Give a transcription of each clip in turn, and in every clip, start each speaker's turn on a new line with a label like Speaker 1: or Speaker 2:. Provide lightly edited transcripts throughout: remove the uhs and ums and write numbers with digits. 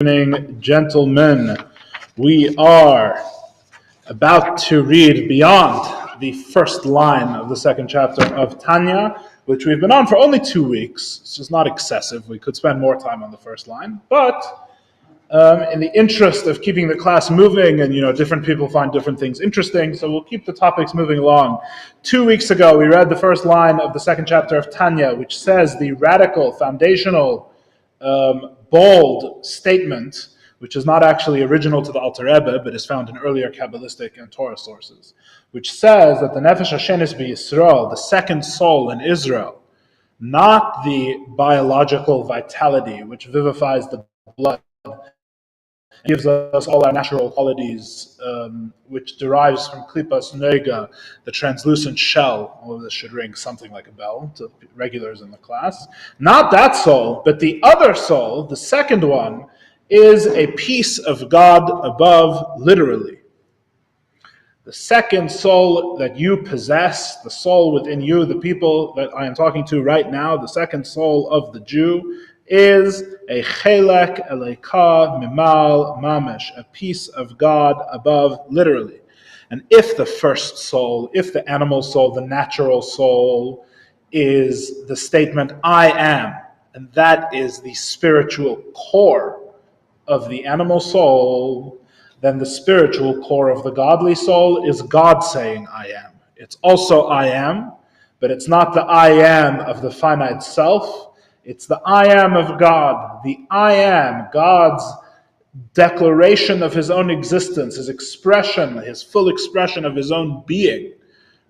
Speaker 1: Evening, gentlemen. We are about to read beyond the first line of the second chapter of Tanya, which we've been on for only 2 weeks. It's just not excessive. We could spend more time on the first line, but in the interest of keeping the class moving, and different people find different things interesting, so we'll keep the topics moving along. 2 weeks ago, we read the first line of the second chapter of Tanya, which says the radical, foundational, bold statement, which is not actually original to the Alter Rebbe, but is found in earlier Kabbalistic and Torah sources, which says that the Nefesh Hashenis B'Yisrael, the second soul in Israel, not the biological vitality which vivifies the blood, gives us all our natural qualities, which derives from Klipas Nega, the translucent shell. All of this should ring something like a bell to regulars in the class. Not that soul, but the other soul, the second one, is a piece of God above, literally. The second soul that you possess, the soul within you, the people that I am talking to right now, the second soul of the Jew, is a chelek eleka mimal mamish, a piece of God above, literally. And if the first soul, if the animal soul, the natural soul, is the statement, I am, and that is the spiritual core of the animal soul, then the spiritual core of the godly soul is God saying, I am. It's also I am, but it's not the I am of the finite self. It's the I am of God, the I am, God's declaration of his own existence, his expression, his full expression of his own being,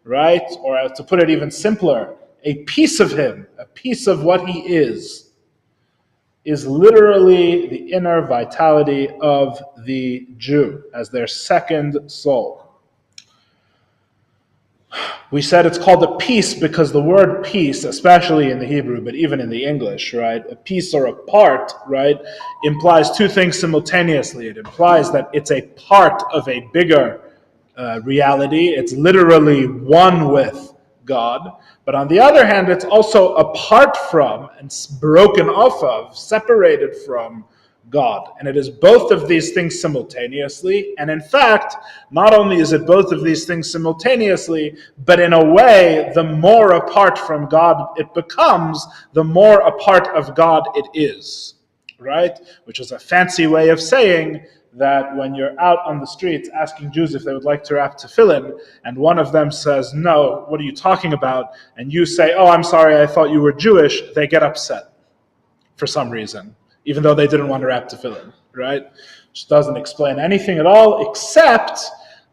Speaker 1: right? Or to put it even simpler, a piece of him, a piece of what he is literally the inner vitality of the Jew as their second soul. We said it's called a piece because the word piece, especially in the Hebrew, but even in the English, right, a piece or a part, right, implies two things simultaneously. It implies that it's a part of a bigger reality. It's literally one with God. But on the other hand, it's also apart from and broken off of, separated from God. And it is both of these things simultaneously. And in fact, not only is it both of these things simultaneously, but in a way, the more apart from God it becomes, the more a part of God it is, right? Which is a fancy way of saying that when you're out on the streets asking Jews if they would like to wrap tefillin, and one of them says, no, what are you talking about? And you say, oh, I'm sorry, I thought you were Jewish, they get upset for some reason, even though they didn't want to wrap tefillin, right? Which doesn't explain anything at all, except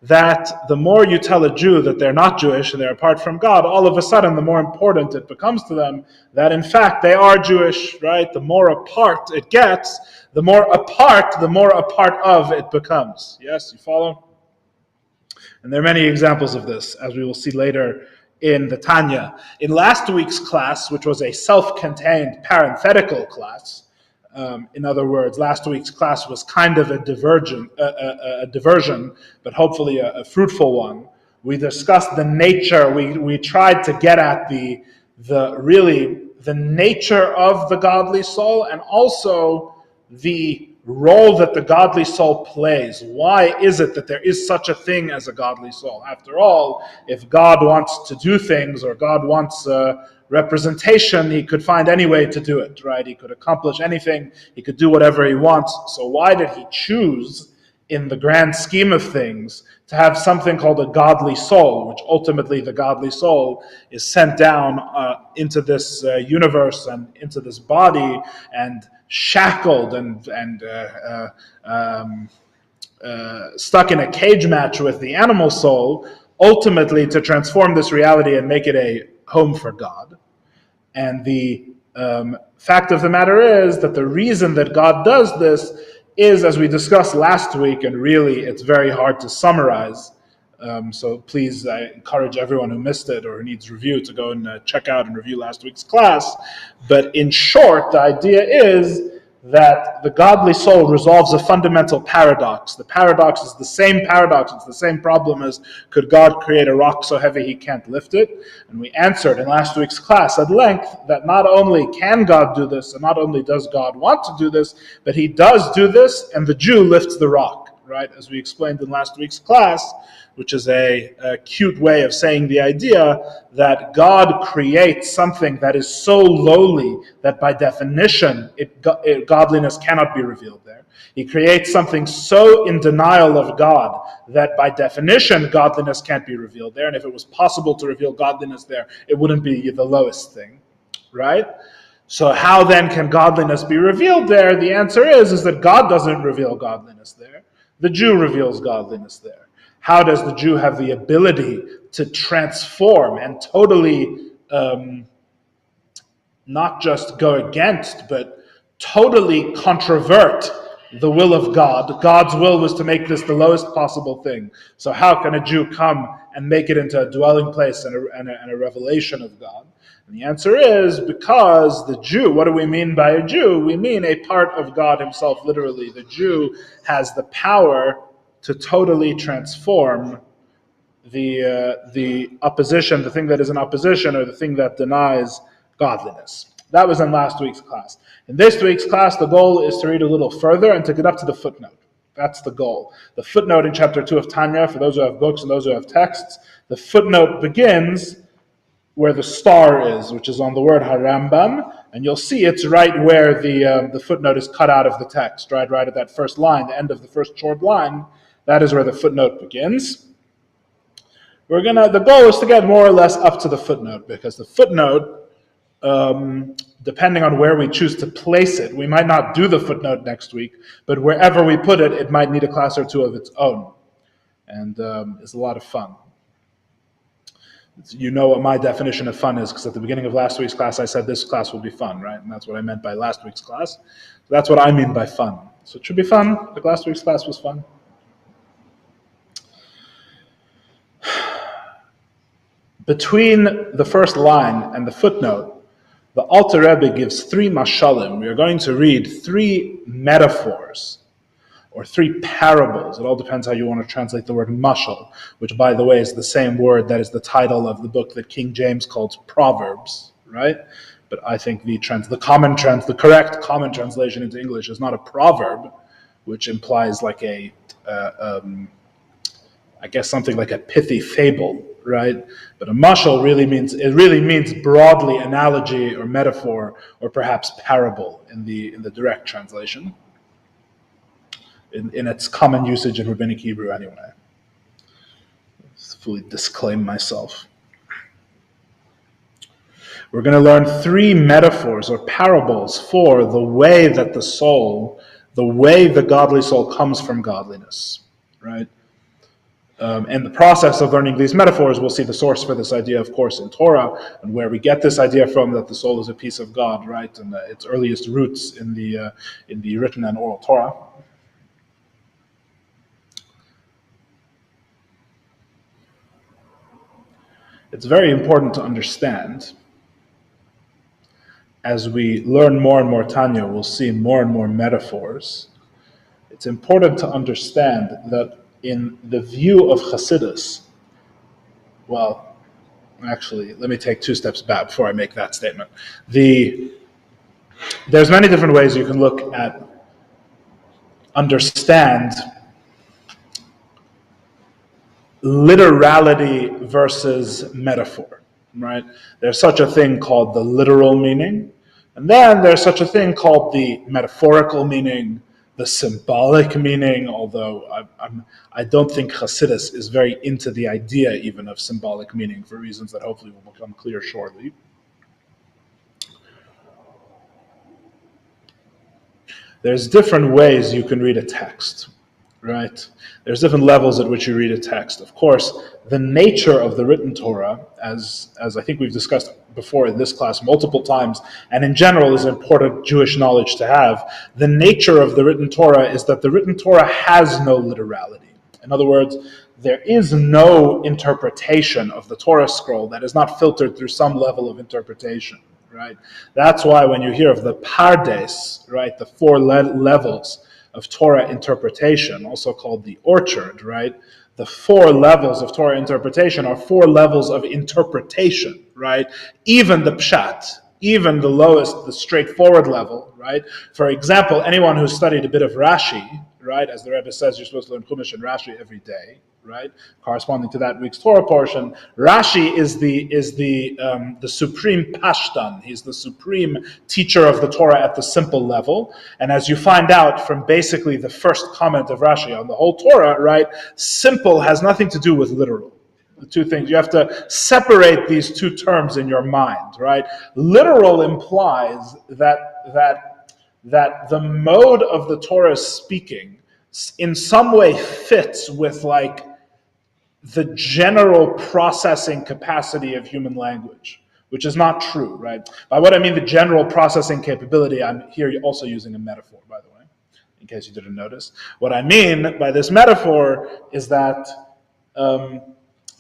Speaker 1: that the more you tell a Jew that they're not Jewish and they're apart from God, all of a sudden the more important it becomes to them that in fact they are Jewish, right? The more apart it gets, the more apart of it becomes. Yes, you follow? And there are many examples of this, as we will see later in the Tanya. In last week's class, which was a self-contained parenthetical class, in other words, last week's class was kind of a diversion, but hopefully a fruitful one. We discussed the nature. We tried to get at the nature of the godly soul, and also the role that the godly soul plays. Why is it that there is such a thing as a godly soul? After all, if God wants to do things, or God wants representation, he could find any way to do it, right? He could accomplish anything, he could do whatever he wants. So why did he choose, in the grand scheme of things, to have something called a godly soul, which ultimately the godly soul is sent down into this universe and into this body and shackled and stuck in a cage match with the animal soul, ultimately to transform this reality and make it a home for God. And the fact of the matter is that the reason that God does this is, as we discussed last week, and really it's very hard to summarize, so please, I encourage everyone who missed it or who needs review to go and check out and review last week's class. But in short, the idea is that the godly soul resolves a fundamental paradox. The paradox is the same paradox, it's the same problem as, could God create a rock so heavy he can't lift it? And we answered in last week's class at length that not only can God do this, and not only does God want to do this, but he does do this, and the Jew lifts the rock, right? As we explained in last week's class, which is a cute way of saying the idea that God creates something that is so lowly that by definition godliness cannot be revealed there. He creates something so in denial of God that by definition godliness can't be revealed there. And if it was possible to reveal godliness there, it wouldn't be the lowest thing, right? So how then can godliness be revealed there? The answer is that God doesn't reveal godliness there. The Jew reveals godliness there. How does the Jew have the ability to transform and totally not just go against, but totally controvert the will of God? God's will was to make this the lowest possible thing. So how can a Jew come and make it into a dwelling place and a revelation of God? And the answer is because the Jew, what do we mean by a Jew? We mean a part of God himself, literally. The Jew has the power to totally transform the opposition, the thing that is in opposition, or the thing that denies godliness. That was in last week's class. In this week's class, the goal is to read a little further and to get up to the footnote. That's the goal. The footnote in chapter 2 of Tanya, for those who have books and those who have texts, the footnote begins where the star is, which is on the word Harambam, and you'll see it's right where the footnote is cut out of the text, right at that first line, the end of the first short line. That is where the footnote begins. The goal is to get more or less up to the footnote, because the footnote, depending on where we choose to place it, we might not do the footnote next week, but wherever we put it, it might need a class or two of its own, and it's a lot of fun. You know what my definition of fun is, because at the beginning of last week's class, I said this class will be fun, right? And that's what I meant by last week's class. So that's what I mean by fun. So it should be fun. Like last week's class was fun. Between the first line and the footnote, the Alter Rebbe gives 3 mashalim. We are going to read 3 metaphors, or 3 parables. It all depends how you want to translate the word mashal, which, by the way, is the same word that is the title of the book that King James calls Proverbs, right? But I think the correct common translation into English is not a proverb, which implies like I guess something like a pithy fable, right? But a mashal really means broadly analogy or metaphor or perhaps parable in the direct translation, in its common usage in Rabbinic Hebrew anyway. Let's fully disclaim myself. We're going to learn 3 metaphors or parables for the way that the way the godly soul comes from godliness, right? In the process of learning these metaphors, we'll see the source for this idea, of course, in Torah, and where we get this idea from, that the soul is a piece of God, right? And its earliest roots in the written and oral Torah. It's very important to understand, as we learn more and more Tanya, we'll see more and more metaphors. It's important to understand that in the view of Chassidus, well, actually, let me take 2 steps back before I make that statement. There's many different ways you can look at, understand literality versus metaphor, right? There's such a thing called the literal meaning, and then there's such a thing called the metaphorical meaning, the symbolic meaning, although I don't think Chassidus is very into the idea even of symbolic meaning for reasons that hopefully will become clear shortly. There's different ways you can read a text, right? There's different levels at which you read a text. Of course, the nature of the written Torah, as I think we've discussed before in this class multiple times, and in general is important Jewish knowledge to have, the nature of the written Torah is that the written Torah has no literality. In other words, there is no interpretation of the Torah scroll that is not filtered through some level of interpretation, right? That's why when you hear of the pardes, right, the four levels of Torah interpretation, also called the orchard, right? The four levels of Torah interpretation are four levels of interpretation, right? Even the pshat, even the lowest, the straightforward level, right? For example, anyone who's studied a bit of Rashi, right, as the Rebbe says, you're supposed to learn Chumash and Rashi every day, right? Corresponding to that week's Torah portion, Rashi is the supreme pashtan. He's the supreme teacher of the Torah at the simple level. And as you find out from basically the first comment of Rashi on the whole Torah, right, simple has nothing to do with literal. The two things, you have to separate these two terms in your mind, right? Literal implies that the mode of the Torah's speaking in some way fits with like the general processing capacity of human language, which is not true, right? By what I mean the general processing capability, I'm here also using a metaphor, by the way, in case you didn't notice. What I mean by this metaphor is that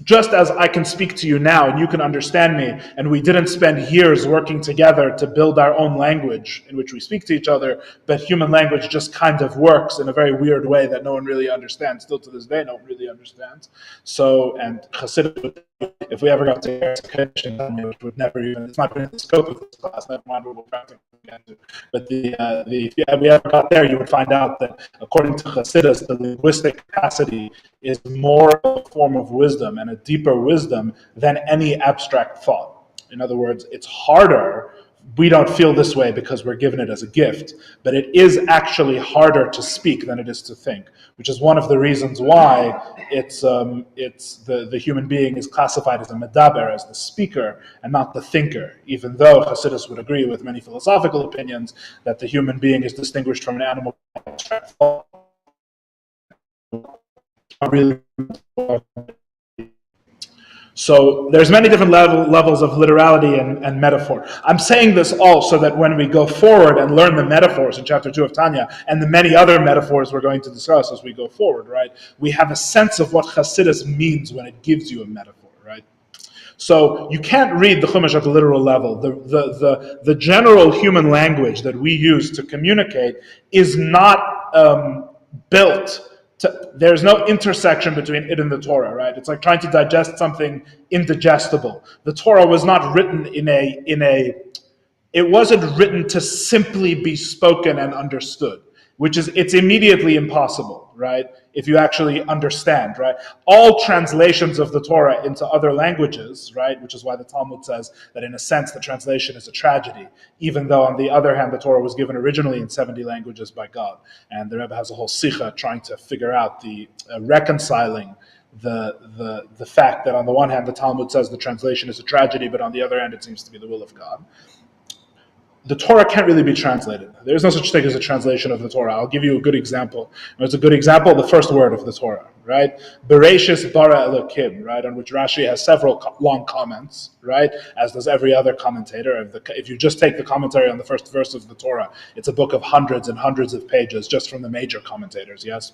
Speaker 1: just as I can speak to you now and you can understand me, and we didn't spend years working together to build our own language in which we speak to each other, but human language just kind of works in a very weird way that no one really understands. Still to this day, no one really understands. So, and Chassidus, if we ever got to Kiddush, which would never even, it's not even in the scope of this class, never mind what we'll practically get to. But if we ever got there, you would find out that according to Chassidus, the linguistic capacity is more a form of wisdom and a deeper wisdom than any abstract thought. In other words, it's harder. We don't feel this way because we're given it as a gift, but it is actually harder to speak than it is to think, which is one of the reasons why it's the human being is classified as a medaber, as the speaker, and not the thinker, even though Chassidus would agree with many philosophical opinions that the human being is distinguished from an animal. So there's many different levels of literality and metaphor. I'm saying this all so that when we go forward and learn the metaphors in chapter 2 of Tanya and the many other metaphors we're going to discuss as we go forward, right, we have a sense of what Chassidus means when it gives you a metaphor, right? So you can't read the Chumash at the literal level. The general human language that we use to communicate is not built. There's no intersection between it and the Torah, right? It's like trying to digest something indigestible. The Torah was not written it wasn't written to simply be spoken and understood, it's immediately impossible, right? If you actually understand, right? All translations of the Torah into other languages, right? Which is why the Talmud says that in a sense the translation is a tragedy, even though on the other hand the Torah was given originally in 70 languages by God. And the Rebbe has a whole sikha trying to figure out the reconciling the fact that on the one hand the Talmud says the translation is a tragedy, but on the other hand it seems to be the will of God. The Torah can't really be translated. There's no such thing as a translation of the Torah. I'll give you a good example. It's a good example, the first word of the Torah, right? Bereshis bara Elokim, right? On which Rashi has several long comments, right? As does every other commentator. If you just take the commentary on the first verse of the Torah, it's a book of hundreds and hundreds of pages just from the major commentators, yes?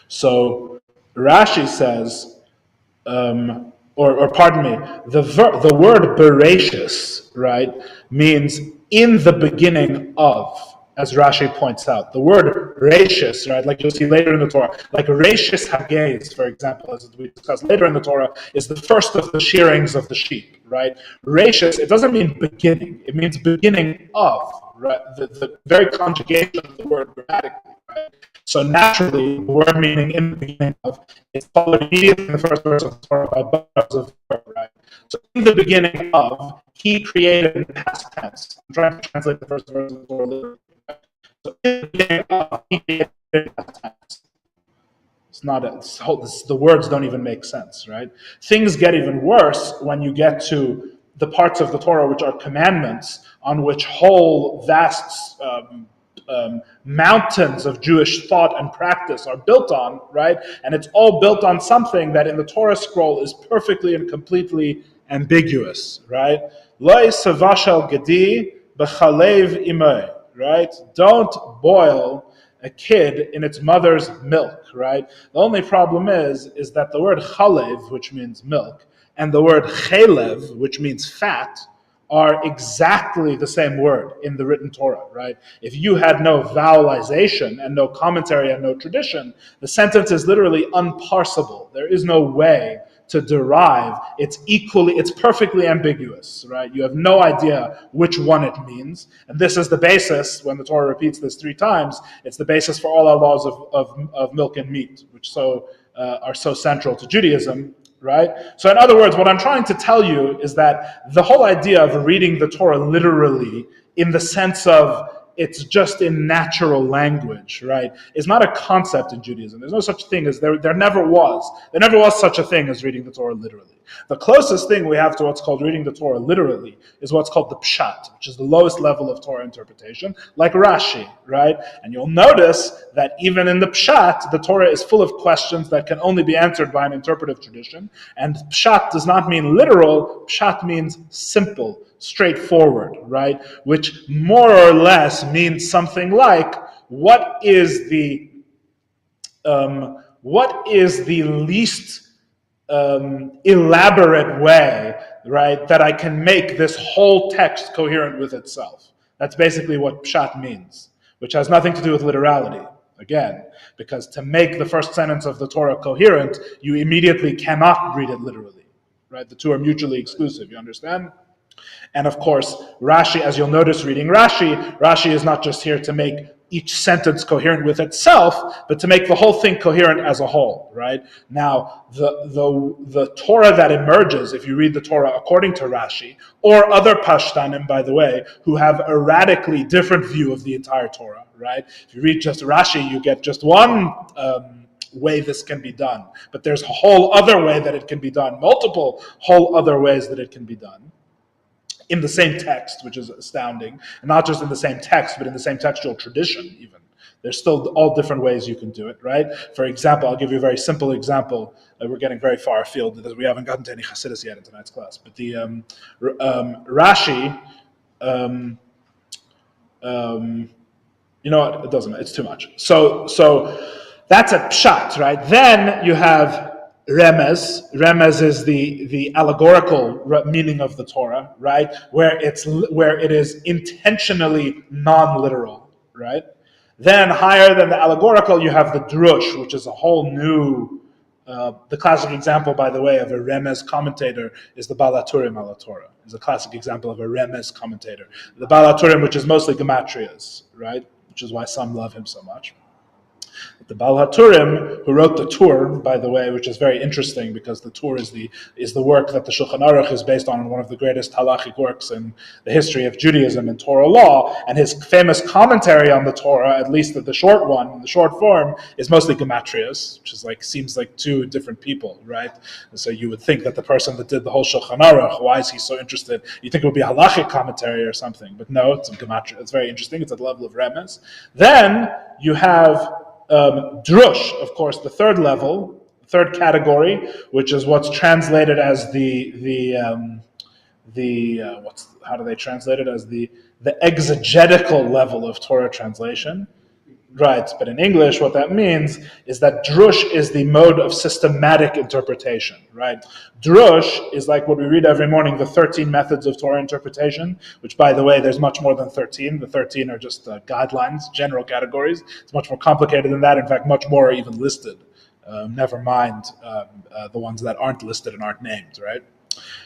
Speaker 1: So Rashi says, or pardon me, the word bereshis, right, means in the beginning of, as Rashi points out. The word reshis, right, like you'll see later in the Torah, like reshis hagez, for example, as we discussed later in the Torah, is the first of the shearings of the sheep, right? Reshis, it doesn't mean beginning, it means beginning of, right? The very conjugation of the word grammatically, right? So naturally, the word meaning in the beginning of is followed immediately in the first verse of the Torah by bars of verb, right? So in the beginning of, he created in past tense. I'm trying to translate the first verse of the Torah literally. Right? So in the beginning of, he created in past tense. It's not the words don't even make sense, right? Things get even worse when you get to the parts of the Torah which are commandments, on which whole vast mountains of Jewish thought and practice are built on, right? And it's all built on something that in the Torah scroll is perfectly and completely ambiguous, right? Lo savashal gedi b'chalev imay, right? Don't boil a kid in its mother's milk, right? The only problem is that the word chalev, which means milk, and the word chalev, which means fat, are exactly the same word in the written Torah, right? If you had no vowelization and no commentary and no tradition, the sentence is literally unparsable. There is no way to derive. It's perfectly ambiguous, right? You have no idea which one it means. And this is the basis, when the Torah repeats this 3 times, it's the basis for all our laws of milk and meat, which are so central to Judaism, right? So in other words, what I'm trying to tell you is that the whole idea of reading the Torah literally, in the sense of it's just in natural language, right, is not a concept in Judaism. There's no such thing as, there never was. There never was such a thing as reading the Torah literally. The closest thing we have to what's called reading the Torah literally is what's called the pshat, which is the lowest level of Torah interpretation, like Rashi, right? And you'll notice that even in the pshat, the Torah is full of questions that can only be answered by an interpretive tradition. And pshat does not mean literal, pshat means simple, straightforward, right? Which more or less means something like, what is the least elaborate way, right, that I can make this whole text coherent with itself. That's basically what pshat means, which has nothing to do with literality, again, because to make the first sentence of the Torah coherent, you immediately cannot read it literally, right? The two are mutually exclusive, you understand? And of course, Rashi, as you'll notice reading Rashi is not just here to make each sentence coherent with itself, but to make the whole thing coherent as a whole, right? Now, the Torah that emerges, if you read the Torah according to Rashi, or other Pashtanim, by the way, who have a radically different view of the entire Torah, right? If you read just Rashi, you get just one way this can be done, but there's a whole other way that it can be done, multiple whole other ways that it can be done in the same text, which is astounding. And not just in the same text, but in the same textual tradition even. There's still all different ways you can do it, right? For example, I'll give you a very simple example. We're getting very far afield because we haven't gotten to any Chassidus yet in tonight's class. But the Rashi, you know what, it doesn't, it's too much. So that's a pshat, right? Then you have remez. Remez is the allegorical meaning of the Torah, right? Where it is intentionally non-literal, right? Then higher than the allegorical, you have the drush, which is a whole new. The classic example, by the way, of a remez commentator is the Baal HaTurim al Torah. Is a classic example of a remez commentator. The Baal HaTurim, which is mostly gematrias, right? Which is why some love him so much. The Baal HaTurim, who wrote the Tur, by the way, which is very interesting because the Tur is the work that the Shulchan Aruch is based on, one of the greatest halachic works in the history of Judaism and Torah law, and his famous commentary on the Torah, at least the short one, the short form, is mostly gematrias, which is seems like two different people, right? And so you would think that the person that did the whole Shulchan Aruch, why is he so interested? You think it would be a halachic commentary or something, but no, it's a gematria. It's very interesting. It's at the level of remez. Then you have drush, of course, the third level, third category, which is what's translated as how do they translate it, as the exegetical level of Torah translation, right? But in English, what that means is that drush is the mode of systematic interpretation, right? Drush is like what we read every morning, the 13 methods of Torah interpretation, which, by the way, there's much more than 13. The 13 are just guidelines, general categories. It's much more complicated than that. In fact, much more are even listed. Never mind the ones that aren't listed and aren't named, right?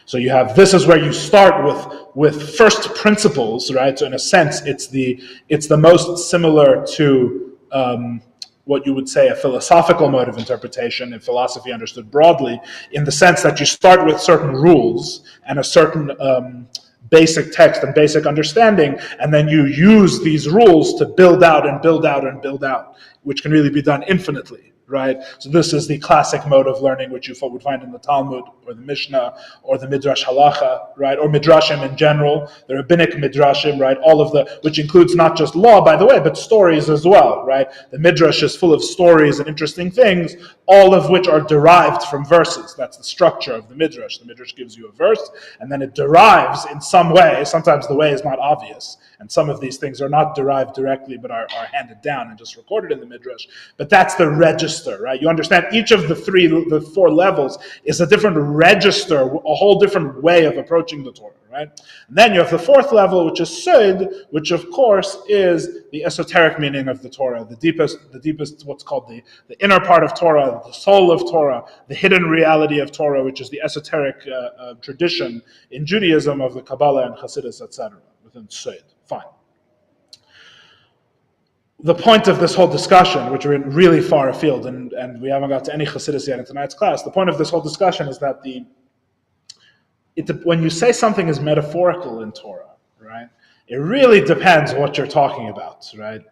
Speaker 1: So you have, this is where you start with first principles, right? So in a sense, it's the most similar to what you would say a philosophical mode of interpretation, in philosophy understood broadly, in the sense that you start with certain rules and a certain basic text and basic understanding, and then you use these rules to build out and build out and build out, which can really be done infinitely. Right? So this is the classic mode of learning, which you would find in the Talmud or the Mishnah or the Midrash Halacha, right? Or Midrashim in general, the Rabbinic Midrashim, right? All of which includes not just law, by the way, but stories as well, right? The Midrash is full of stories and interesting things, all of which are derived from verses. That's the structure of the Midrash. The Midrash gives you a verse, and then it derives in some way. Sometimes the way is not obvious, and some of these things are not derived directly, but are handed down and just recorded in the Midrash. But that's the register register, right? You understand each of the four levels is a different register, a whole different way of approaching the Torah, right? And then you have the fourth level, which is Sod, which of course is the esoteric meaning of the Torah, the deepest, what's called the inner part of Torah, the soul of Torah, the hidden reality of Torah, which is the esoteric tradition in Judaism of the Kabbalah and Chassidus, etc. Within Sod. Fine. The point of this whole discussion, which we're really far afield, and we haven't got to any Chassidus yet in tonight's class, the point of this whole discussion is that when you say something is metaphorical in Torah, right, it really depends what you're talking about, right?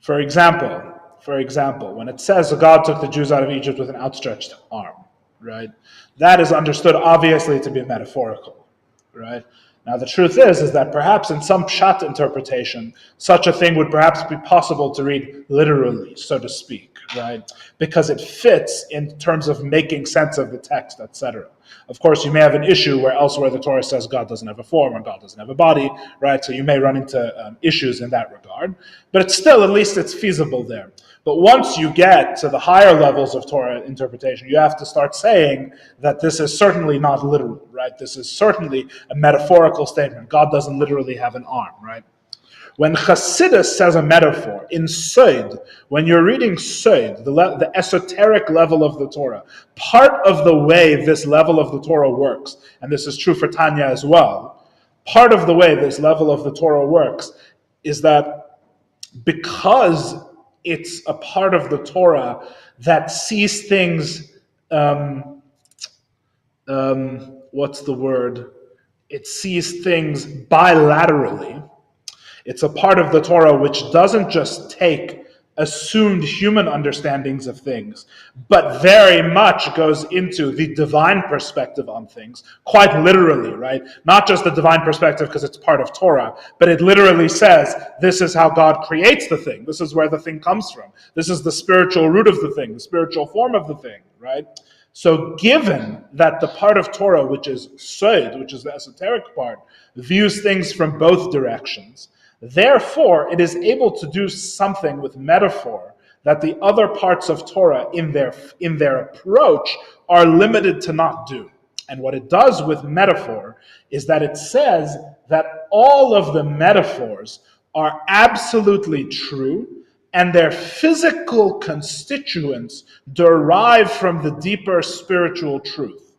Speaker 1: For example, when it says God took the Jews out of Egypt with an outstretched arm, right, that is understood obviously to be metaphorical, right? Now, the truth is that perhaps in some pshat interpretation, such a thing would perhaps be possible to read literally, so to speak, right? Because it fits in terms of making sense of the text, etc. Of course, you may have an issue where elsewhere the Torah says God doesn't have a form or God doesn't have a body, right? So you may run into issues in that regard. But it's still, at least it's feasible there. But once you get to the higher levels of Torah interpretation, you have to start saying that this is certainly not literal, right? This is certainly a metaphorical statement. God doesn't literally have an arm, right? When Chassidus says a metaphor in Sod, when you're reading Sod, the esoteric level of the Torah, part of the way this level of the Torah works, and this is true for Tanya as well, part of the way this level of the Torah works is that because it's a part of the Torah that sees things, what's the word? It sees things bilaterally. It's a part of the Torah which doesn't just take assumed human understandings of things, but very much goes into the divine perspective on things, quite literally, right? Not just the divine perspective because it's part of Torah, but it literally says, this is how God creates the thing. This is where the thing comes from. This is the spiritual root of the thing, the spiritual form of the thing, right? So given that the part of Torah, which is Sod, which is the esoteric part, views things from both directions, therefore, it is able to do something with metaphor that the other parts of Torah in their approach are limited to not do. And what it does with metaphor is that it says that all of the metaphors are absolutely true and their physical constituents derive from the deeper spiritual truth.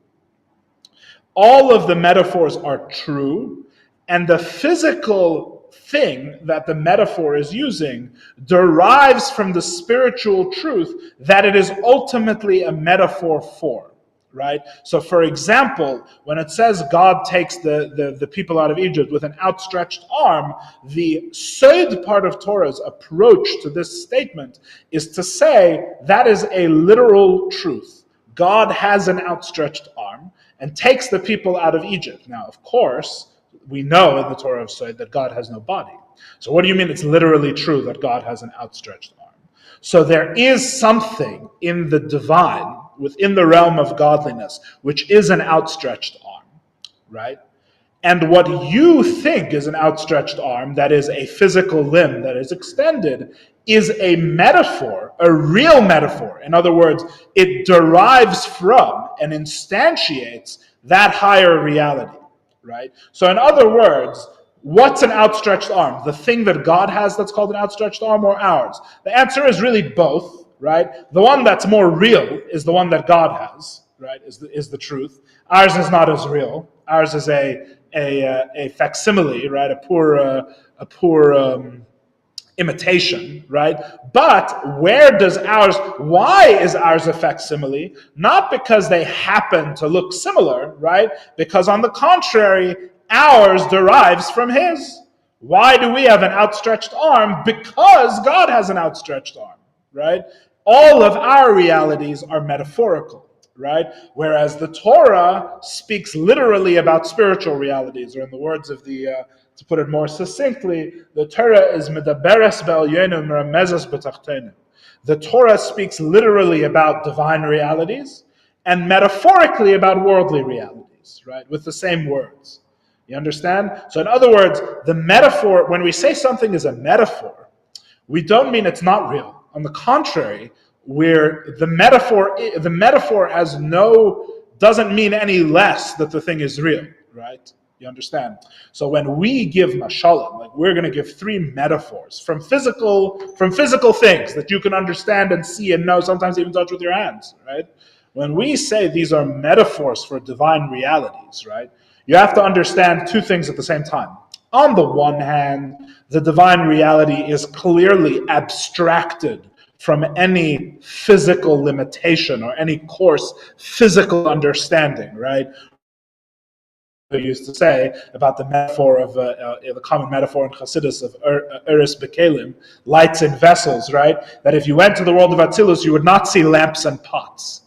Speaker 1: All of the metaphors are true, and the physical thing that the metaphor is using derives from the spiritual truth that it is ultimately a metaphor for, right? So for example, when it says God takes the people out of Egypt with an outstretched arm, the Sod part of Torah's approach to this statement is to say that is a literal truth. God has an outstretched arm and takes the people out of Egypt. Now, of course, we know in the Torah of Sod that God has no body. So what do you mean it's literally true that God has an outstretched arm? So there is something in the divine, within the realm of godliness, which is an outstretched arm, right? And what you think is an outstretched arm, that is a physical limb that is extended, is a metaphor, a real metaphor. In other words, it derives from and instantiates that higher reality. Right? So in other words, what's an outstretched arm? The thing that God has that's called an outstretched arm, or ours? The answer is really both, right? The one that's more real is the one that God has, right? Is the truth. Ours is not as real. Ours is a facsimile, right? A poor imitation, right? But why is ours a facsimile? Not because they happen to look similar, right? Because on the contrary, ours derives from his. Why do we have an outstretched arm? Because God has an outstretched arm, right? All of our realities are metaphorical, right? Whereas the Torah speaks literally about spiritual realities, or in the words of to put it more succinctly, the Torah is medaberes be'elyonu meremezes b'tachtenu. The Torah speaks literally about divine realities and metaphorically about worldly realities, right? With the same words. You understand? So in other words, the metaphor, when we say something is a metaphor, we don't mean it's not real. On the contrary, where the metaphor doesn't mean any less that the thing is real, right? You understand? So when we give mashalim, like we're going to give three metaphors from physical things that you can understand and see and know, sometimes even touch with your hands, right? When we say these are metaphors for divine realities, right? You have to understand two things at the same time. On the one hand, the divine reality is clearly abstracted from any physical limitation or any coarse physical understanding, right? We used to say about the metaphor of the common metaphor in Chassidus of Eris Bekelim, lights in vessels, right? That if you went to the world of Atzilus, you would not see lamps and pots,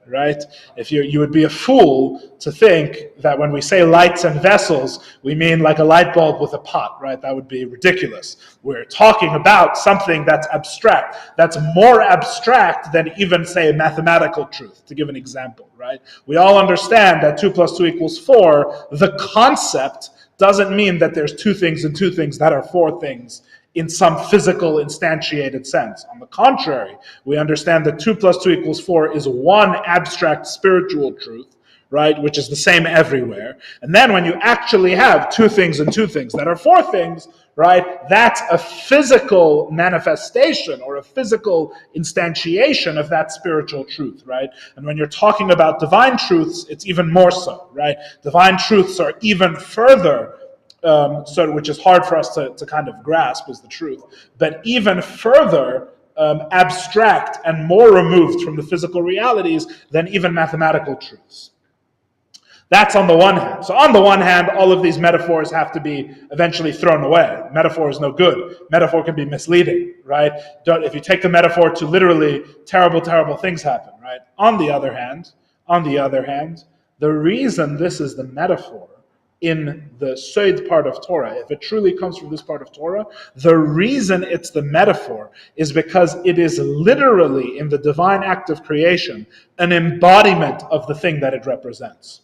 Speaker 1: right? If you would be a fool to think that when we say lights and vessels, we mean like a light bulb with a pot, right? That would be ridiculous. We're talking about something that's abstract, that's more abstract than even, say, mathematical truth, to give an example, right? We all understand that 2 + 2 = 4. The concept doesn't mean that there's two things and two things that are four things in some physical instantiated sense. On the contrary, we understand that 2 + 2 = 4 is one abstract spiritual truth, right, which is the same everywhere. And then when you actually have two things and two things that are four things, right, that's a physical manifestation or a physical instantiation of that spiritual truth, right? And when you're talking about divine truths, it's even more so, right? Divine truths are even further which is hard for us to kind of grasp as the truth, but even further abstract and more removed from the physical realities than even mathematical truths. That's on the one hand. So on the one hand, all of these metaphors have to be eventually thrown away. Metaphor is no good. Metaphor can be misleading, right? If you take the metaphor to literally, terrible, terrible things happen, right? On the other hand, the reason this is the metaphor in the Seid part of Torah, if it truly comes from this part of Torah, the reason it's the metaphor is because it is literally, in the divine act of creation, an embodiment of the thing that it represents.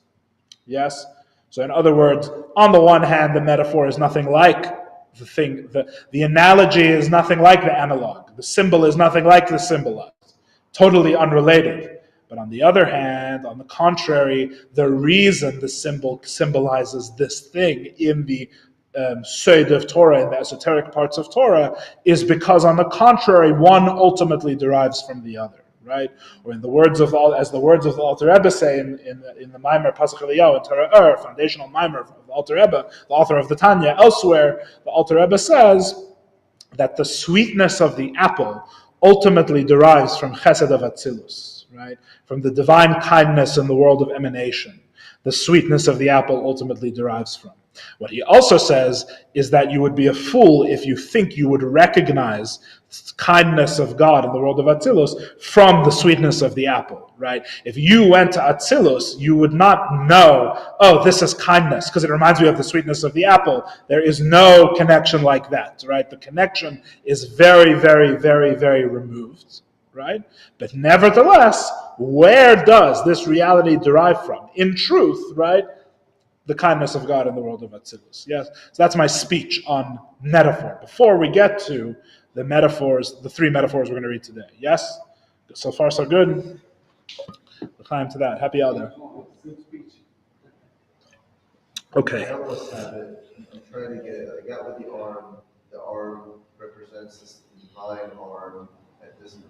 Speaker 1: Yes? So in other words, on the one hand, the metaphor is nothing like the thing, the analogy is nothing like the analog, the symbol is nothing like the symbolized, totally unrelated. But on the other hand, on the contrary, the reason the symbol symbolizes this thing in the Seid of Torah, in the esoteric parts of Torah, is because, on the contrary, one ultimately derives from the other, right? Or in the words of the Alter Rebbe say in the Maimer Pasach Eliyahu in Torah foundational Maimer of the Alter Rebbe, the author of the Tanya, elsewhere, the Alter Rebbe says that the sweetness of the apple ultimately derives from Chesed of Atzilus, right? From the divine kindness in the world of emanation. The sweetness of the apple ultimately derives from. What he also says is that you would be a fool if you think you would recognize kindness of God in the world of Atzilus from the sweetness of the apple, right? If you went to Atzilus, you would not know, oh, this is kindness, because it reminds me of the sweetness of the apple. There is no connection like that, right? The connection is very, very, very, very removed, right? But nevertheless, where does this reality derive from? In truth, right? The kindness of God in the world of Atzilus. Yes, so that's my speech on metaphor. Before we get to the metaphors, the three metaphors we're going to read today. Yes? So far, so good? We'll climb to that. Happy out there. Okay.
Speaker 2: I almost have it. I'm trying to get it. I got with the arm. The arm represents this divine arm that doesn't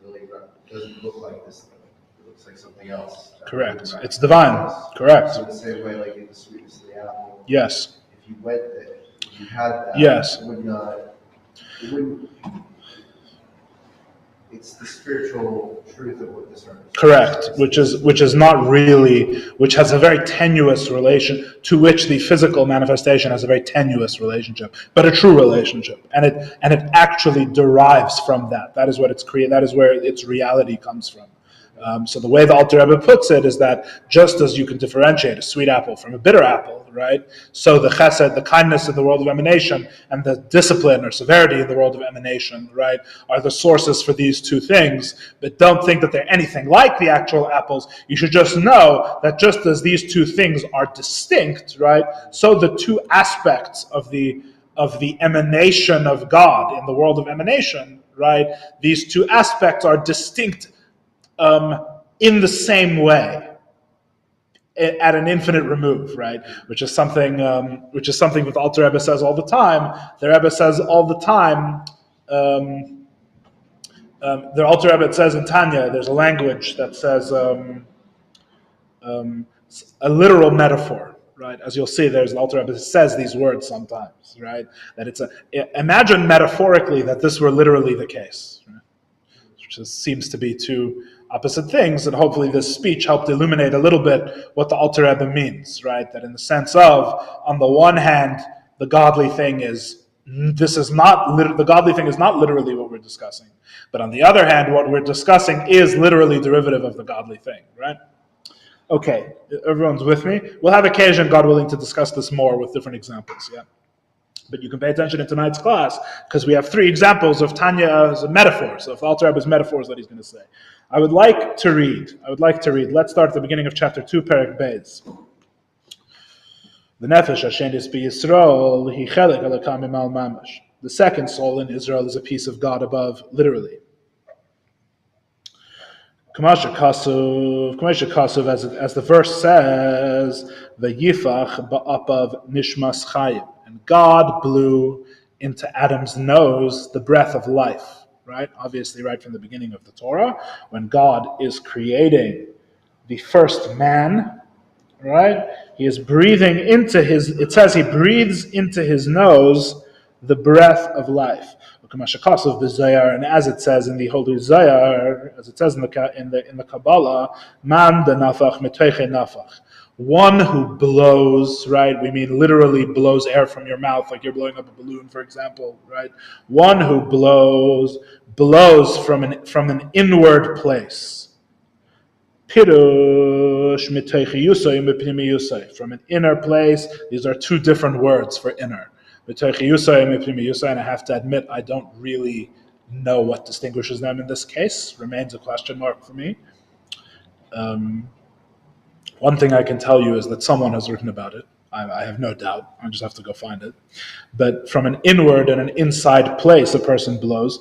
Speaker 2: look like this thing. It looks like something else.
Speaker 1: Correct. It's divine. Correct.
Speaker 2: So the same way, like in the sweetness of the apple.
Speaker 1: Yes.
Speaker 2: If you went there, if you had that,
Speaker 1: yes.
Speaker 2: it wouldn't. It's the spiritual truth of what this represents.
Speaker 1: Correct, which is not really, which has a very tenuous relation, to which the physical manifestation has a very tenuous relationship, but a true relationship, and it actually derives from that. That is what it's created. That is where its reality comes from. So the way the Alter Rebbe puts it is that just as you can differentiate a sweet apple from a bitter apple, right? So the chesed, the kindness in the world of emanation, and the discipline or severity in the world of emanation, right, are the sources for these two things. But don't think that they're anything like the actual apples. You should just know that just as these two things are distinct, right, so the two aspects of the of the emanation of God in the world of emanation, right? These two aspects are distinct in the same way, at an infinite remove, right? Which is something that the Alter Rebbe says all the time. The Rebbe says all the time. The Alter Rebbe says in Tanya, there's a language that says a literal metaphor, right? As you'll see, there's the Alter Rebbe says these words sometimes, right? That it's imagine metaphorically that this were literally the case, right? Which seems to be two opposite things, and hopefully this speech helped illuminate a little bit what the Alter Rebbe means, right? That in the sense of, on the one hand, the godly thing is the godly thing is not literally what we're discussing, but on the other hand, what we're discussing is literally derivative of the godly thing, right? Okay, everyone's with me? We'll have occasion, God willing, to discuss this more with different examples, yeah? But you can pay attention in tonight's class, because we have 3 examples of Tanya's metaphors, of Alter Rebbe's metaphors that he's going to say. I would like to read. Let's start at the beginning of chapter 2, Perek Beis. The nefesh hashenis b'Yisrael hi chelek elokam mimal mamash. The second soul in Israel is a piece of God above, literally. Kamasha Kasuv, as the verse says, V'yifach ba'apav nishmas chayim. And God blew into Adam's nose the breath of life, right? Obviously, right from the beginning of the Torah, when God is creating the first man, right? He is breathing into it says he breathes into his nose the breath of life. And as it says in the Holy Zayar, as it says in the Kabbalah, man de nafach meteiche nafach. One who blows, right? We mean literally blows air from your mouth, like you're blowing up a balloon, for example, right? One who blows from an inward place. Pirush miteiche yusay mepnimi yusay. From an inner place. These are 2 different words for inner. Miteiche yusay mepnimi yusay, and I have to admit, I don't really know what distinguishes them in this case. Remains a question mark for me. One thing I can tell you is that someone has written about it. I have no doubt. I just have to go find it. But from an inward and an inside place, a person blows.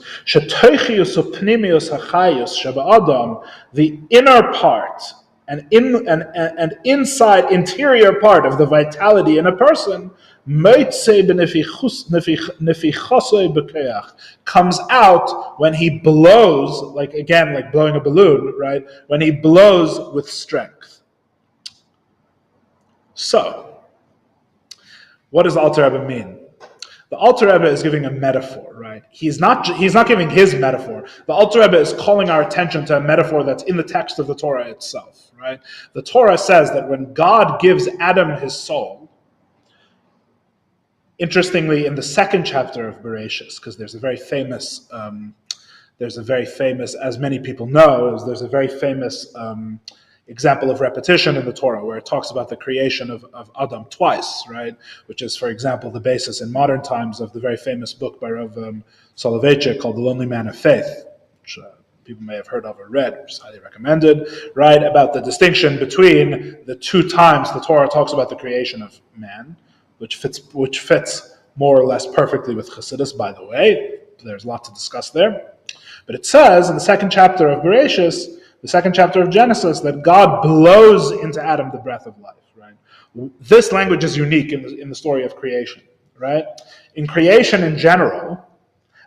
Speaker 1: The inner part and inside, interior part of the vitality in a person comes out when he blows, like blowing a balloon, right? When he blows with strength. So, what does Alter Rebbe mean? The Alter Rebbe is giving a metaphor, right? He's not giving his metaphor. The Alter Rebbe is calling our attention to a metaphor that's in the text of the Torah itself, right? The Torah says that when God gives Adam his soul, interestingly, in the 2nd chapter of Bereshis, because there's a very famous, as many people know, there's a very famous example of repetition in the Torah, where it talks about the creation of Adam twice, right? Which is, for example, the basis in modern times of the very famous book by Rav Soloveitchik called The Lonely Man of Faith, which people may have heard of or read, which is highly recommended, right? About the distinction between the 2 times the Torah talks about the creation of man, which fits more or less perfectly with Chassidus, by the way. There's a lot to discuss there. But it says in the 2nd chapter of Bereshis, the 2nd chapter of Genesis, that God blows into Adam the breath of life, right? This language is unique in the story of creation, right? In creation in general,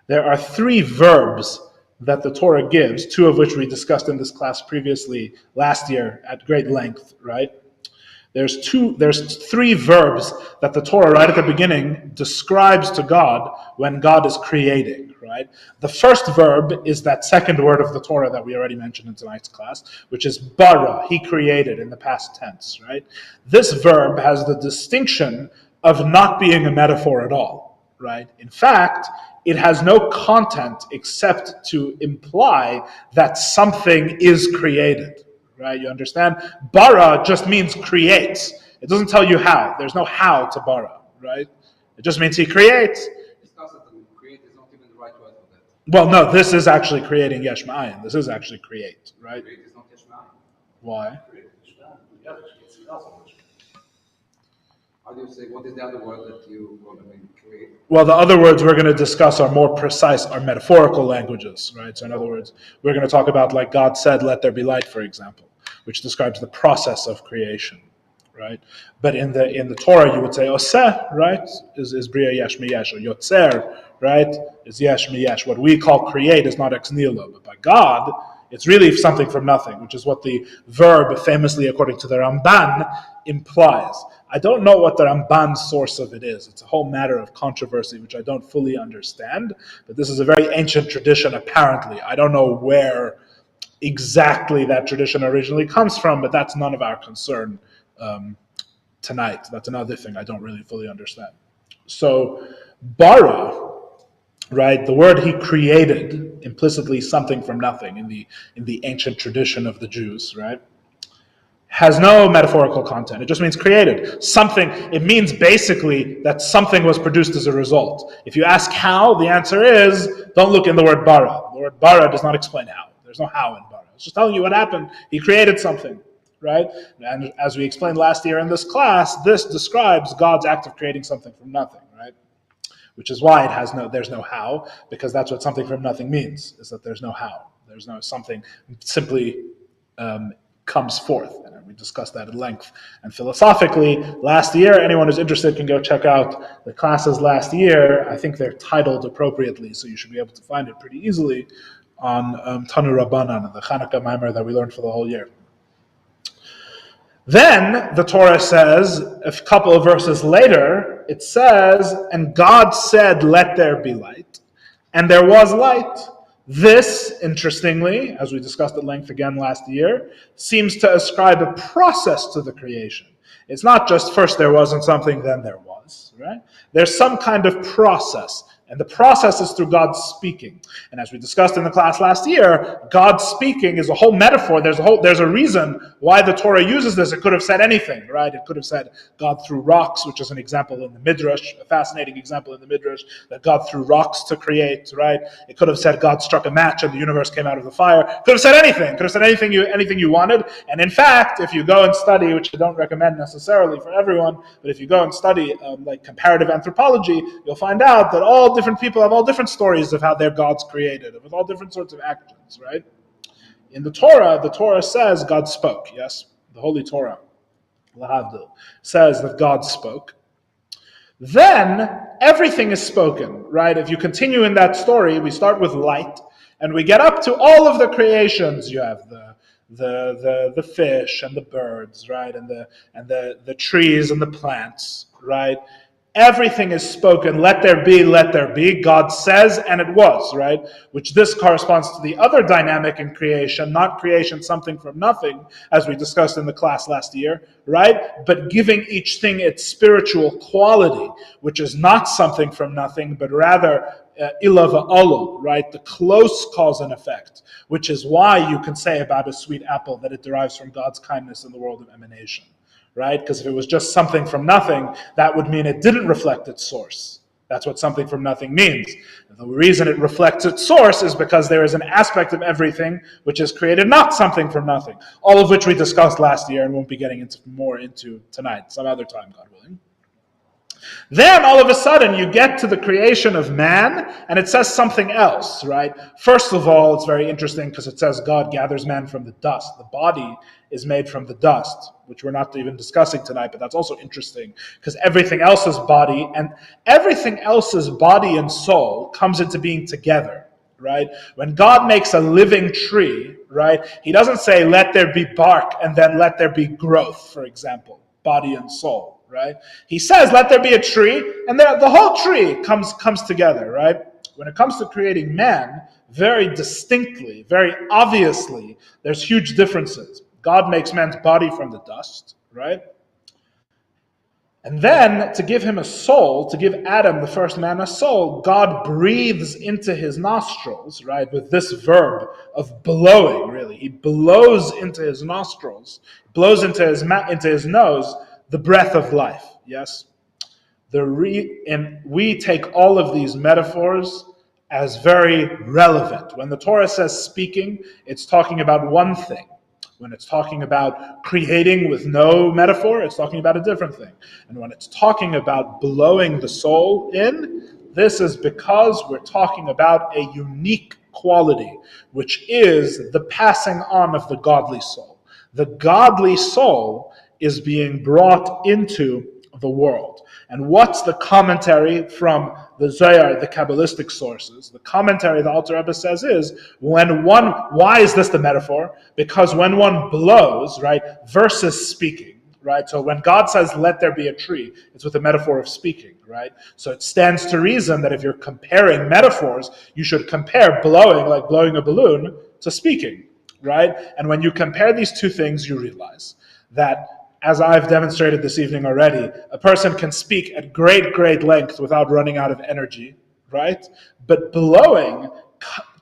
Speaker 1: there are 3 verbs that the Torah gives, 2 of which we discussed in this class previously last year at great length, right? There's 3 verbs that the Torah right at the beginning describes to God when God is creating, right? The first verb is that 2nd word of the Torah that we already mentioned in tonight's class, which is bara, he created in the past tense, right? This verb has the distinction of not being a metaphor at all, right? In fact, it has no content except to imply that something is created. Right, you understand? Bara just means creates. It doesn't tell you how. There's no how to bara, right? It just means he creates.
Speaker 3: Create is not even the right word for that.
Speaker 1: Well, no, this is actually creating yesh ma'ayin. This is actually create, right?
Speaker 3: Create is not yesh ma'ayin.
Speaker 1: Why?
Speaker 3: How do you say, what is the other word that you want to create?
Speaker 1: Well, the other words we're going to discuss are more precise, are metaphorical languages, right? So in other words, we're going to talk about like God said, let there be light, for example, which describes the process of creation, right? But in the Torah, you would say oseh, right, is bria yesh miyesh, or yotzer, right, is yesh miyesh. What we call create is not ex nihilo, but by God, it's really something from nothing, which is what the verb, famously according to the Ramban, implies. I don't know what the Ramban's source of it is. It's a whole matter of controversy, which I don't fully understand, but this is a very ancient tradition, apparently. I don't know where exactly that tradition originally comes from, but that's none of our concern tonight. That's another thing I don't really fully understand. So, bara, right, the word he created, implicitly something from nothing in the ancient tradition of the Jews, right, has no metaphorical content. It just means created. Something, it means basically that something was produced as a result. If you ask how, the answer is, don't look in the word bara. The word bara does not explain how. There's no how in bara. It's just telling you what happened. He created something, right? And as we explained last year in this class, this describes God's act of creating something from nothing, right? Which is why there's no how, because that's what something from nothing means, is that there's no how. There's no something simply comes forth. And we discussed that at length. And philosophically, last year, anyone who's interested can go check out the classes last year. I think they're titled appropriately, so you should be able to find it pretty easily on Tanu Rabbanan, the Chanukah Maimer that we learned for the whole year. Then the Torah says, a couple of verses later, it says, and God said, let there be light. And there was light. This, interestingly, as we discussed at length again last year, seems to ascribe a process to the creation. It's not just first there wasn't something, then there was, right? There's some kind of process. And the process is through God speaking. And as we discussed in the class last year, God speaking is a whole metaphor. There's a reason why the Torah uses this. It could have said anything, right? It could have said God threw rocks, which is an example in the Midrash, a fascinating example in the Midrash, that God threw rocks to create, right? It could have said God struck a match and the universe came out of the fire. It could have said anything. It could have said anything you wanted. And in fact, if you go and study, which I don't recommend necessarily for everyone, but if you go and study like comparative anthropology, you'll find out that all different people have all different stories of how their gods created, with all different sorts of actions, right? In the Torah says God spoke, yes? The Holy Torah, Lahavdil, says that God spoke. Then everything is spoken, right? If you continue in that story, we start with light, and we get up to all of the creations. You have the fish and the birds, right? And the trees and the plants, right? Everything is spoken, let there be, God says, and it was, right? Which this corresponds to the other dynamic in creation, not creation something from nothing, as we discussed in the class last year, right? But giving each thing its spiritual quality, which is not something from nothing, but rather ila va'olo, right? The close cause and effect, which is why you can say about a sweet apple that it derives from God's kindness in the world of emanation. Right? Because if it was just something from nothing, that would mean it didn't reflect its source. That's what something from nothing means. And the reason it reflects its source is because there is an aspect of everything which is created not something from nothing. All of which we discussed last year and won't be getting more into tonight, some other time, God willing. Then all of a sudden you get to the creation of man and it says something else, right? First of all, it's very interesting because it says God gathers man from the dust. The body is made from the dust, which we're not even discussing tonight, but that's also interesting because everything else's body and soul comes into being together, right? When God makes a living tree, right, he doesn't say let there be bark and then let there be growth, for example, body and soul. Right? He says, let there be a tree, and the whole tree comes together, right? When it comes to creating man, very distinctly, very obviously, there's huge differences. God makes man's body from the dust, right? And then, to give him a soul, to give Adam, the first man, a soul, God breathes into his nostrils, right, with this verb of blowing, really. He blows into his nostrils, blows into his nose, the breath of life, yes? And we take all of these metaphors as very relevant. When the Torah says speaking, it's talking about one thing. When it's talking about creating with no metaphor, it's talking about a different thing. And when it's talking about blowing the soul in, this is because we're talking about a unique quality, which is the passing on of the godly soul. The godly soul is being brought into the world. And what's the commentary from the Zohar, the Kabbalistic sources? The commentary the Alter Rebbe says is, why is this the metaphor? Because when one blows, right, versus speaking, right? So when God says, let there be a tree, it's with a metaphor of speaking, right? So it stands to reason that if you're comparing metaphors, you should compare blowing, like blowing a balloon, to speaking, right? And when you compare these two things, you realize that, as I've demonstrated this evening already, a person can speak at great length without running out of energy, right? But blowing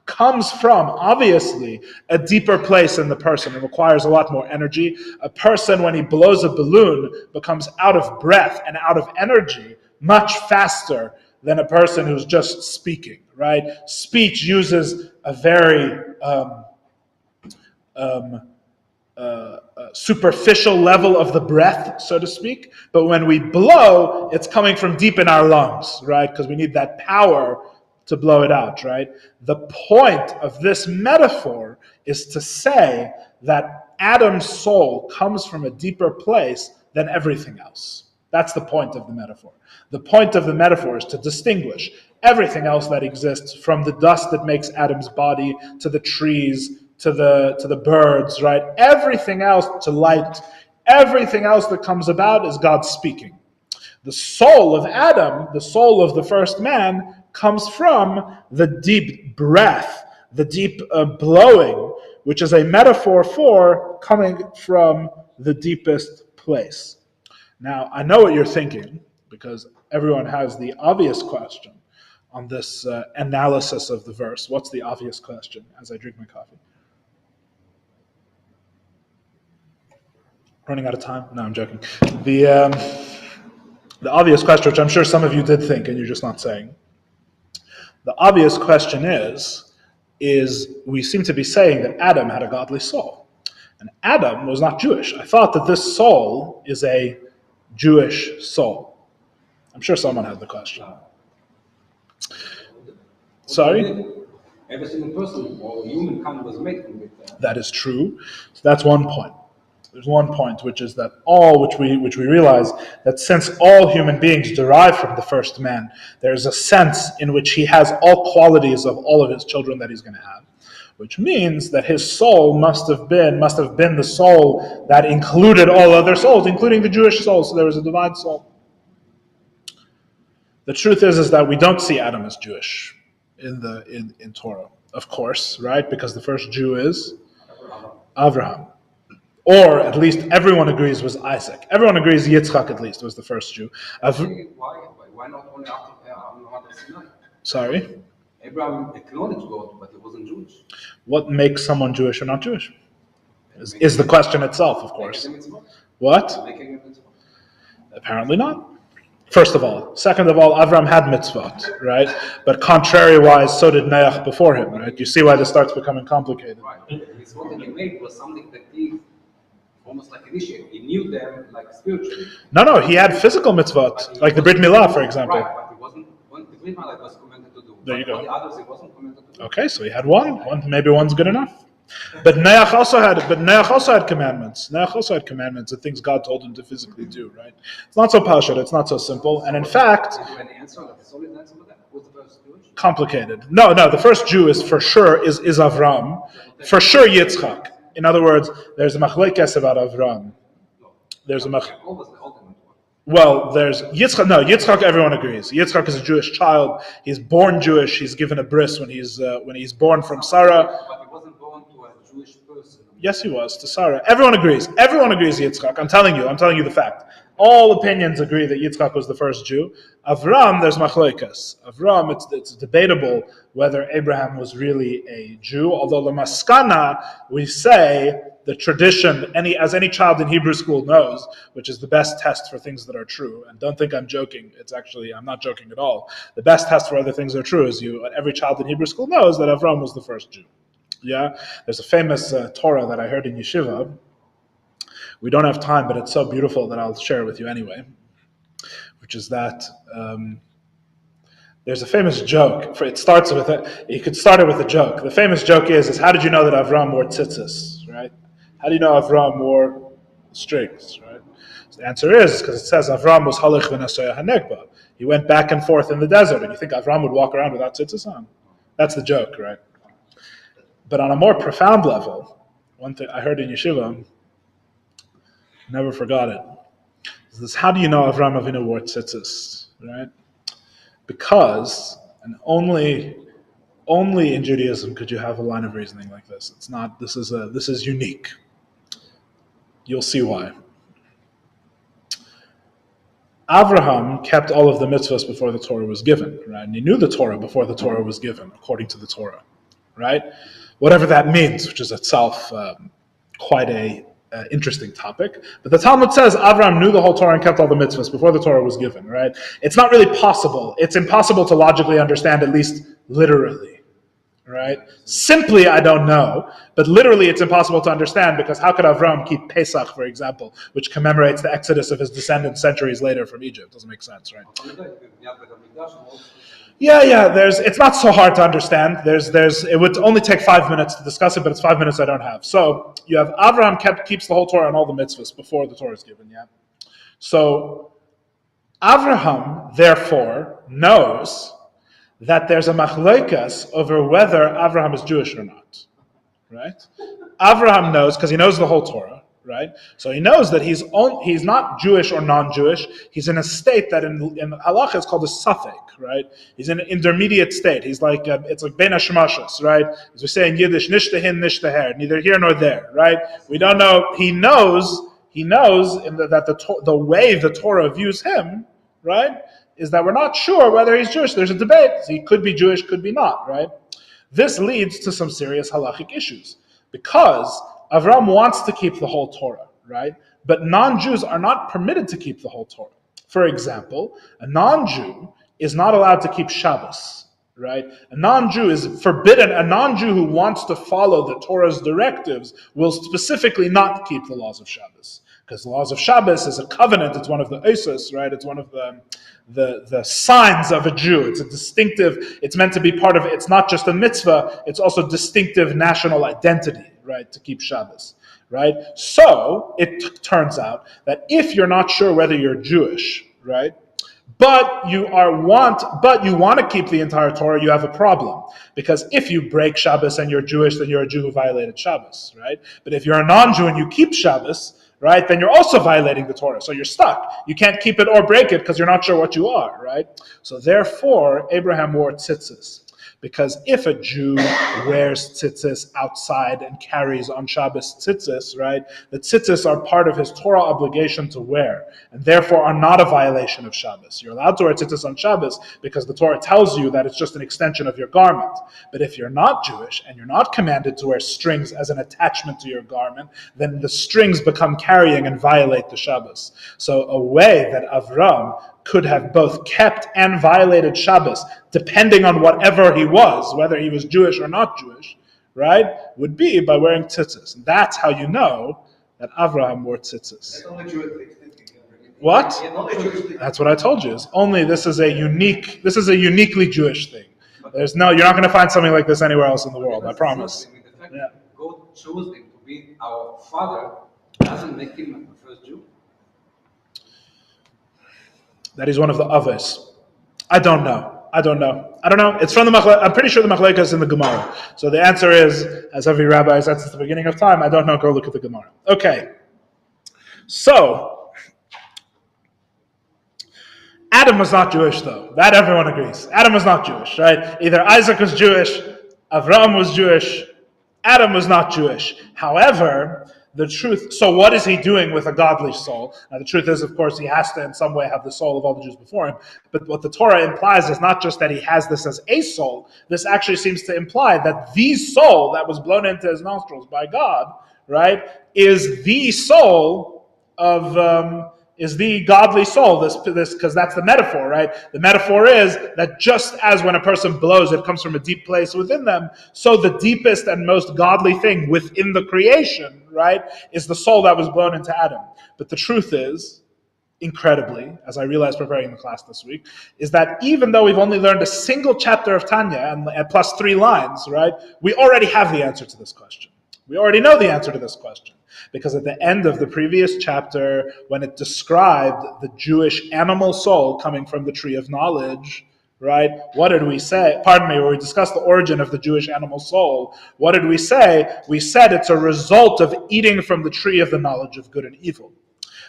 Speaker 1: comes from, obviously, a deeper place in the person. It requires a lot more energy. A person, when he blows a balloon, becomes out of breath and out of energy much faster than a person who's just speaking, right? Speech uses a very superficial level of the breath, so to speak. But when we blow, it's coming from deep in our lungs, right? Because we need that power to blow it out, right? The point of this metaphor is to say that Adam's soul comes from a deeper place than everything else. That's the point of the metaphor. The point of the metaphor is to distinguish everything else that exists, from the dust that makes Adam's body, to the trees, to the birds, right? Everything else, to light, everything else that comes about is God speaking. The soul of Adam, the soul of the first man, comes from the deep breath, the deep blowing, which is a metaphor for coming from the deepest place. Now, I know what you're thinking, because everyone has the obvious question on this analysis of the verse. What's the obvious question as I drink my coffee? Running out of time? No, I'm joking. The obvious question, which I'm sure some of you did think and you're just not saying, the obvious question is we seem to be saying that Adam had a godly soul. And Adam was not Jewish. I thought that this soul is a Jewish soul. I'm sure someone had the question. Sorry?
Speaker 3: Every single person or humankind was made from it.
Speaker 1: That is true. So that's one point. There's one point, which is that which we realize that since all human beings derive from the first man, there's a sense in which he has all qualities of all of his children that he's going to have, which means that his soul must have been the soul that included all other souls, including the Jewish soul. So there was a divine soul. The truth is that we don't see Adam as Jewish in Torah, of course, right? Because the first Jew is Avraham. Or at least everyone agrees was Isaac. Everyone agrees Yitzchak at least was the first Jew.
Speaker 3: Why not only after Sinai?
Speaker 1: Sorry?
Speaker 3: Abraham acknowledged God, but he wasn't Jewish.
Speaker 1: What makes someone Jewish or not Jewish? Is the question itself, of course. What? Apparently not. First of all. Second of all, Avraham had mitzvot, right? But contrary-wise, so did Noach before him, right? You see why this starts becoming complicated.
Speaker 3: Right. The mitzvot that he made was something that he almost like initiated. He knew them like spiritually.
Speaker 1: No, he had physical mitzvot, like the Brit Milah, for example.
Speaker 3: Right, but he wasn't. The Brit Milah was commanded to do.
Speaker 1: There you go.
Speaker 3: All the others he wasn't commanded to do.
Speaker 1: Okay, so he had one. Maybe one's good enough. But Noach also had commandments. Noach also had commandments and things God told him to physically do, right? It's not so pashut, it's not so simple. And in fact,
Speaker 3: Did you have an answer, like a solid answer for that? Who's the first Jewish?
Speaker 1: complicated. No, the first Jew is for sure is Avraham. For sure Yitzchak. In other words, there's a machlekes about Avraham. There's a
Speaker 3: What was the ultimate one?
Speaker 1: Well, there's Yitzchak. No, Yitzchak. Everyone agrees. Yitzchak is a Jewish child. He's born Jewish. He's given a bris when he's born from Sarah.
Speaker 3: But he wasn't born to a Jewish person.
Speaker 1: Yes, he was to Sarah. Everyone agrees. Everyone agrees Yitzchak. I'm telling you the fact. All opinions agree that Yitzchak was the first Jew. Avram, there's machlokes. Avram, it's debatable whether Abraham was really a Jew. Although the maskana, we say the tradition, as any child in Hebrew school knows, which is the best test for things that are true. And don't think I'm joking. I'm not joking at all. The best test for whether things are true is every child in Hebrew school knows that Avram was the first Jew. Yeah, there's a famous Torah that I heard in yeshiva. We don't have time, but it's so beautiful that I'll share it with you anyway, which is that there's a famous joke. It starts with it. You could start it with a joke. The famous joke is how did you know that Avraham wore tzitzis, right? How do you know Avraham wore strings, right? So the answer is because it says Avraham was halich v'nasoya hanegba. He went back and forth in the desert, and you think Avraham would walk around without tzitzis on? That's the joke, right? But on a more profound level, one thing I heard in yeshiva, never forgot it, is this: how do you know Avraham Avinu wore tzitzis, right? Because, and only in Judaism could you have a line of reasoning like this. It's not. This is unique. You'll see why. Avraham kept all of the mitzvahs before the Torah was given, right? And he knew the Torah before the Torah was given, according to the Torah, right? Whatever that means, which is itself quite a interesting topic. But the Talmud says Avraham knew the whole Torah and kept all the mitzvahs before the Torah was given, right? It's not really possible. It's impossible to logically understand, at least literally, right? Simply, I don't know. But literally, it's impossible to understand because how could Avraham keep Pesach, for example, which commemorates the exodus of his descendants centuries later from Egypt? Doesn't make sense, right? Yeah. It's not so hard to understand. It would only take 5 minutes to discuss it, but it's 5 minutes I don't have. So you have Avraham keeps the whole Torah and all the mitzvahs before the Torah is given. Yeah. So Avraham therefore knows that there's a machlokas over whether Avraham is Jewish or not. Right? Avraham knows because he knows the whole Torah. Right? So he knows that he's not Jewish or non-Jewish. He's in a state that in halacha is called a suffix, right? He's in an intermediate state. He's like, it's like ben hashmashos, right? As we say in Yiddish, nish hin, nish her, neither here nor there, right? We don't know. He knows that the way the Torah views him, right, is that we're not sure whether he's Jewish. There's a debate. He could be Jewish, could be not, right? This leads to some serious halachic issues because Avraham wants to keep the whole Torah, right? But non-Jews are not permitted to keep the whole Torah. For example, a non-Jew is not allowed to keep Shabbos, right? A non-Jew is forbidden. A non-Jew who wants to follow the Torah's directives will specifically not keep the laws of Shabbos. Because the laws of Shabbos is a covenant. It's one of the osos, right? It's one of the signs of a Jew. It's a distinctive, it's meant to be part of, it's not just a mitzvah, it's also distinctive national identity, right, to keep Shabbos, right? So it turns out that if you're not sure whether you're Jewish, right, but you want to keep the entire Torah, you have a problem. Because if you break Shabbos and you're Jewish, then you're a Jew who violated Shabbos, right? But if you're a non-Jew and you keep Shabbos, right, then you're also violating the Torah. So you're stuck. You can't keep it or break it because you're not sure what you are, right? So therefore, Abraham wore tzitzis. Because if a Jew wears tzitzis outside and carries on Shabbos tzitzis, right, the tzitzis are part of his Torah obligation to wear, and therefore are not a violation of Shabbos. You're allowed to wear tzitzis on Shabbos because the Torah tells you that it's just an extension of your garment. But if you're not Jewish and you're not commanded to wear strings as an attachment to your garment, then the strings become carrying and violate the Shabbos. So a way that Avraham could have both kept and violated Shabbos, depending on whatever he was, whether he was Jewish or not Jewish, right, would be by wearing tzitzis. And that's how you know that Avraham wore tzitzis. What? That's what I told you. This is a uniquely Jewish thing. You're not going to find something like this anywhere else in the world, I promise. Yeah.
Speaker 3: God chose him to be our father, doesn't make him the first Jew.
Speaker 1: That he's one of the others. I don't know. It's from the Machlekes. I'm pretty sure the Machlekes is in the Gemara. So the answer is, as every rabbi said since the beginning of time, I don't know. Go look at the Gemara. Okay. So Adam was not Jewish, though. That everyone agrees. Adam was not Jewish, right? Either Isaac was Jewish, Avraham was Jewish, Adam was not Jewish. However, the truth, so what is he doing with a godly soul? Now the truth is, of course, he has to in some way have the soul of all the Jews before him. But what the Torah implies is not just that he has this as a soul. This actually seems to imply that the soul that was blown into his nostrils by God, right, is the soul of is the godly soul. This because that's the metaphor, right? The metaphor is that just as when a person blows, it comes from a deep place within them, so the deepest and most godly thing within the creation, right, is the soul that was blown into Adam. But the truth is, incredibly, as I realized preparing the class this week, is that even though we've only learned a single chapter of Tanya and plus 3 lines, right, we already have the answer to this question. We already know the answer to this question. Because at the end of the previous chapter, when it described the Jewish animal soul coming from the tree of knowledge, right, what did we say? Pardon me, where we discussed the origin of the Jewish animal soul, what did we say? We said it's a result of eating from the tree of the knowledge of good and evil.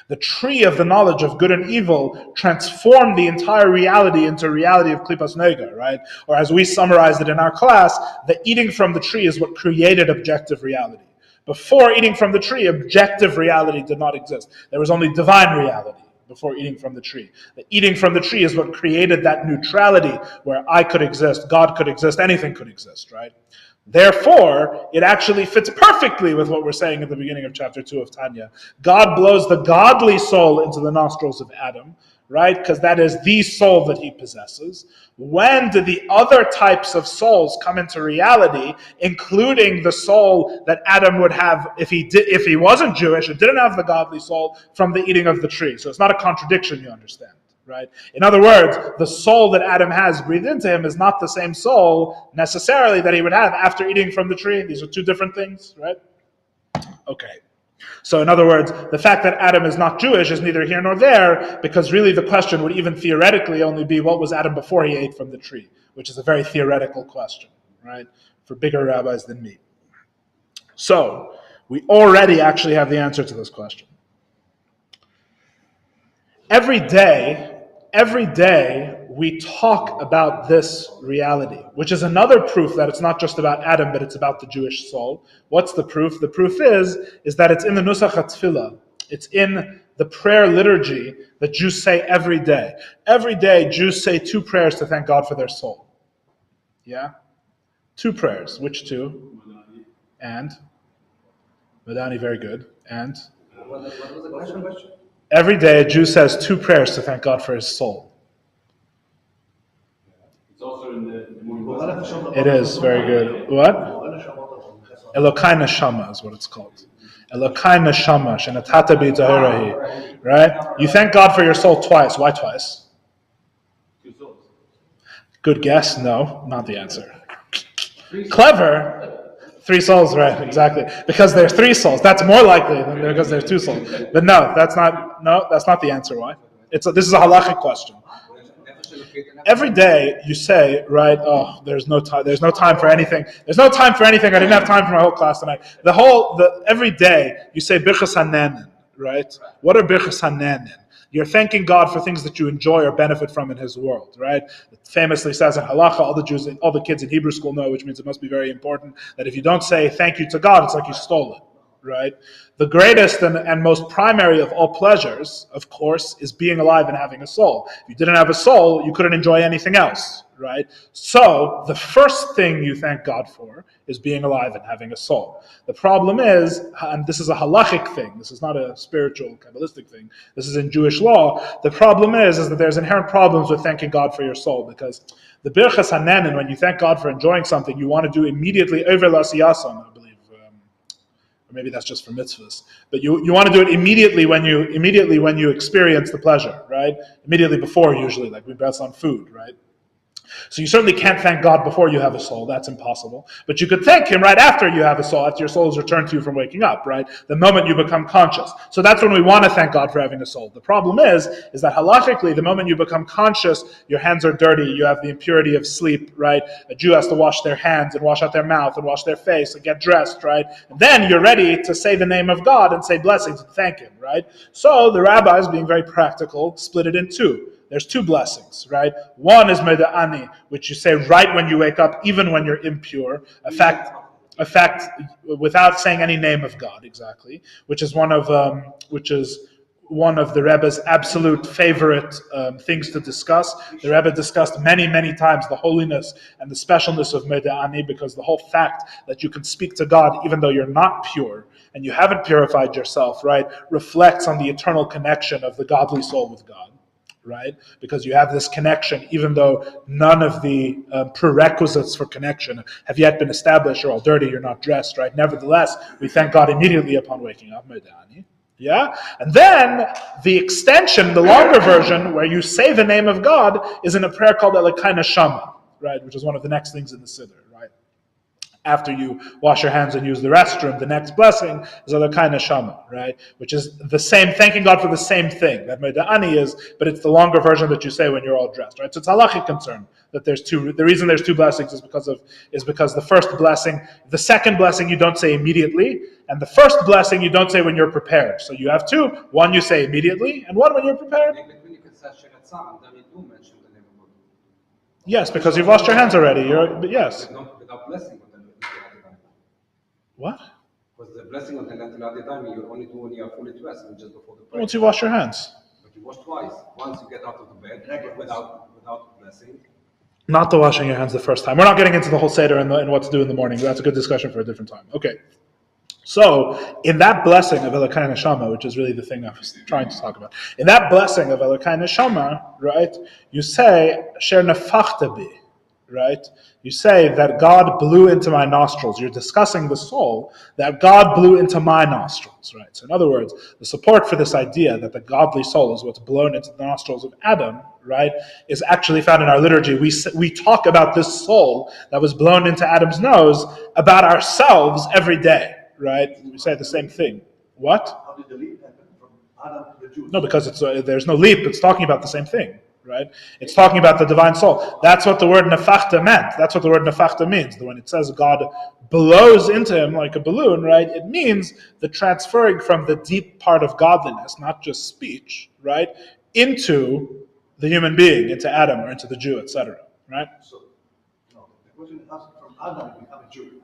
Speaker 1: The tree of the knowledge of good and evil transformed the entire reality into a reality of klipas nega, right? Or as we summarized it in our class, the eating from the tree is what created objective reality. Before eating from the tree, objective reality did not exist. There was only divine reality before eating from the tree. The eating from the tree is what created that neutrality where I could exist, God could exist, anything could exist, right? Therefore, it actually fits perfectly with what we're saying at the beginning of chapter 2 of Tanya. God blows the godly soul into the nostrils of Adam, right? Because that is the soul that he possesses. When do the other types of souls come into reality, including the soul that Adam would have if he wasn't Jewish and didn't have the godly soul from the eating of the tree? So it's not a contradiction, you understand. Right? In other words, the soul that Adam has breathed into him is not the same soul necessarily that he would have after eating from the tree. These are 2 different things, right? Okay. So in other words, the fact that Adam is not Jewish is neither here nor there, because really the question would even theoretically only be what was Adam before he ate from the tree, which is a very theoretical question, right? For bigger rabbis than me. So we already actually have the answer to this question. Every day we talk about this reality, which is another proof that it's not just about Adam, but it's about the Jewish soul. What's the proof? The proof is that it's in the Nusach HaTfilah. It's in the prayer liturgy that Jews say every day. Every day, Jews say 2 prayers to thank God for their soul. Yeah? 2 prayers. Which 2? And? Madani, very good. And?
Speaker 3: What was the question?
Speaker 1: Every day, a Jew says 2 prayers to thank God for his soul.
Speaker 4: It's also in the
Speaker 1: It is, very good. What? Elokai Neshama is what it's called. Elokai Neshama, Shenatata Bi Tahirahi. Right? You thank God for your soul twice. Why twice?
Speaker 4: 2 souls.
Speaker 1: Good guess. No, not the answer. Clever. 3 souls, right, exactly. Because there's 3 souls. That's more likely than because there's 2 souls. But no, that's not the answer. Why? This is a halachic question. Every day you say, right, there's no time for anything. There's no time for anything. I didn't have time for my whole class tonight. Every day you say Birchas Hanenin, right? What are Birchas Hanenin? You're thanking God for things that you enjoy or benefit from in His world, right? It famously says in Halacha, all the kids in Hebrew school know, which means it must be very important, that if you don't say thank you to God, it's like you stole it, right? The greatest and most primary of all pleasures, of course, is being alive and having a soul. If you didn't have a soul, you couldn't enjoy anything else, right? So the first thing you thank God for is being alive and having a soul. The problem is, and this is a halachic thing, this is not a spiritual, Kabbalistic thing, this is in Jewish law, the problem is that there's inherent problems with thanking God for your soul, because the Birchas Hanenin, when you thank God for enjoying something, you want to do immediately over l'asiyasan, I believe, or maybe that's just for mitzvahs, but you want to do it immediately when you experience the pleasure, right? Immediately before, usually, like we bless on food, right? So you certainly can't thank God before you have a soul. That's impossible. But you could thank Him right after you have a soul, after your soul is returned to you from waking up, right? The moment you become conscious. So that's when we want to thank God for having a soul. The problem is that halachically, the moment you become conscious, your hands are dirty, you have the impurity of sleep, right? A Jew has to wash their hands and wash out their mouth and wash their face and get dressed, right? And then you're ready to say the name of God and say blessings and thank Him, right? So the rabbis, being very practical, split it in 2. There's 2 blessings, right? One is Meda'ani, which you say right when you wake up, even when you're impure. A fact without saying any name of God, exactly. Which is one of the Rebbe's absolute favorite things to discuss. The Rebbe discussed many, many times the holiness and the specialness of Meda'ani, because the whole fact that you can speak to God even though you're not pure and you haven't purified yourself, right, reflects on the eternal connection of the godly soul with God, right? Because you have this connection even though none of the prerequisites for connection have yet been established. You're all dirty, you're not dressed, right? Nevertheless, we thank God immediately upon waking up, Meda'ani. Yeah? And then the extension, the longer version, where you say the name of God, is in a prayer called Elokai Neshama, right? Which is one of the next things in the Siddur, right? After you wash your hands and use the restroom, the next blessing is Elokai Neshama, right? Which is the same, thanking God for the same thing that Meda'ani is, but it's the longer version that you say when you're all dressed, right? So it's halachic concern that there's two. The reason there's two blessings is because the first blessing, the second blessing you don't say immediately, and the first blessing you don't say when you're prepared. So you have two. One you say immediately, and one when you're prepared. Yes, because you've washed your hands already. Yes.
Speaker 3: Without blessing.
Speaker 1: What?
Speaker 3: Because the blessing on the time you only do when you are fully dressed, just before the prayer.
Speaker 1: Once you wash your hands.
Speaker 3: But you wash twice. Once you get out of the bed without blessing.
Speaker 1: Not the washing your hands the first time. We're not getting into the whole Seder and what to do in the morning. That's a good discussion for a different time. Okay. So, in that blessing of Elokai Neshama, which is really the thing I was trying to talk about, in that blessing of Elokai Neshama, right, you say, Sher nefachta bi, right? You say that God blew into my nostrils. You're discussing the soul, that God blew into my nostrils, right? So in other words, the support for this idea that the godly soul is what's blown into the nostrils of Adam, right, is actually found in our liturgy. We talk about this soul that was blown into Adam's nose about ourselves every day, right? We say the same thing. What?
Speaker 2: How did the leap happen from Adam to the Jews?
Speaker 1: No, because there's no leap. It's talking about the same thing. Right? It's talking about the divine soul. That's what the word nefachta meant. That's what the word nefachta means. When it says God blows into him like a balloon, right? It means the transferring from the deep part of godliness, not just speech, right, into the human being, into Adam or into the Jew, etc. Right?
Speaker 2: So, no, the question is asked from Adam to become a Jew.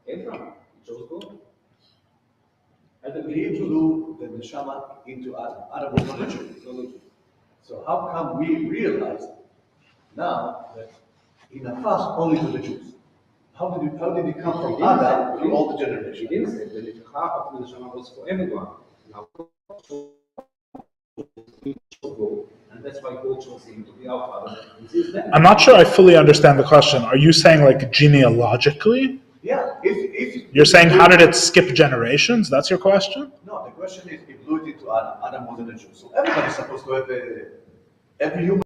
Speaker 3: Abraham chose God.
Speaker 2: Adam blew the neshama into Adam. Adam was not a Jew. So how come we realize now that he nafach only to the Jews? How did it come from Adam to all the generations?
Speaker 3: He didn't say that the half of the neshama was for everyone. Now, and that's why God chose him to be our father.
Speaker 1: I'm not sure I fully understand the question. Are you saying like genealogically?
Speaker 2: Yeah. If
Speaker 1: You're saying how did it skip generations? That's your question?
Speaker 2: No, the question is, it blew it into Adam. Adam wasn't a Jew. So everybody's supposed to have every human,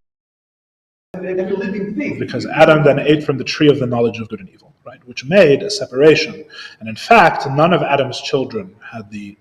Speaker 2: every living thing.
Speaker 1: Because Adam then ate from the tree of the knowledge of good and evil, right? Which made a separation. And in fact, none of Adam's children had the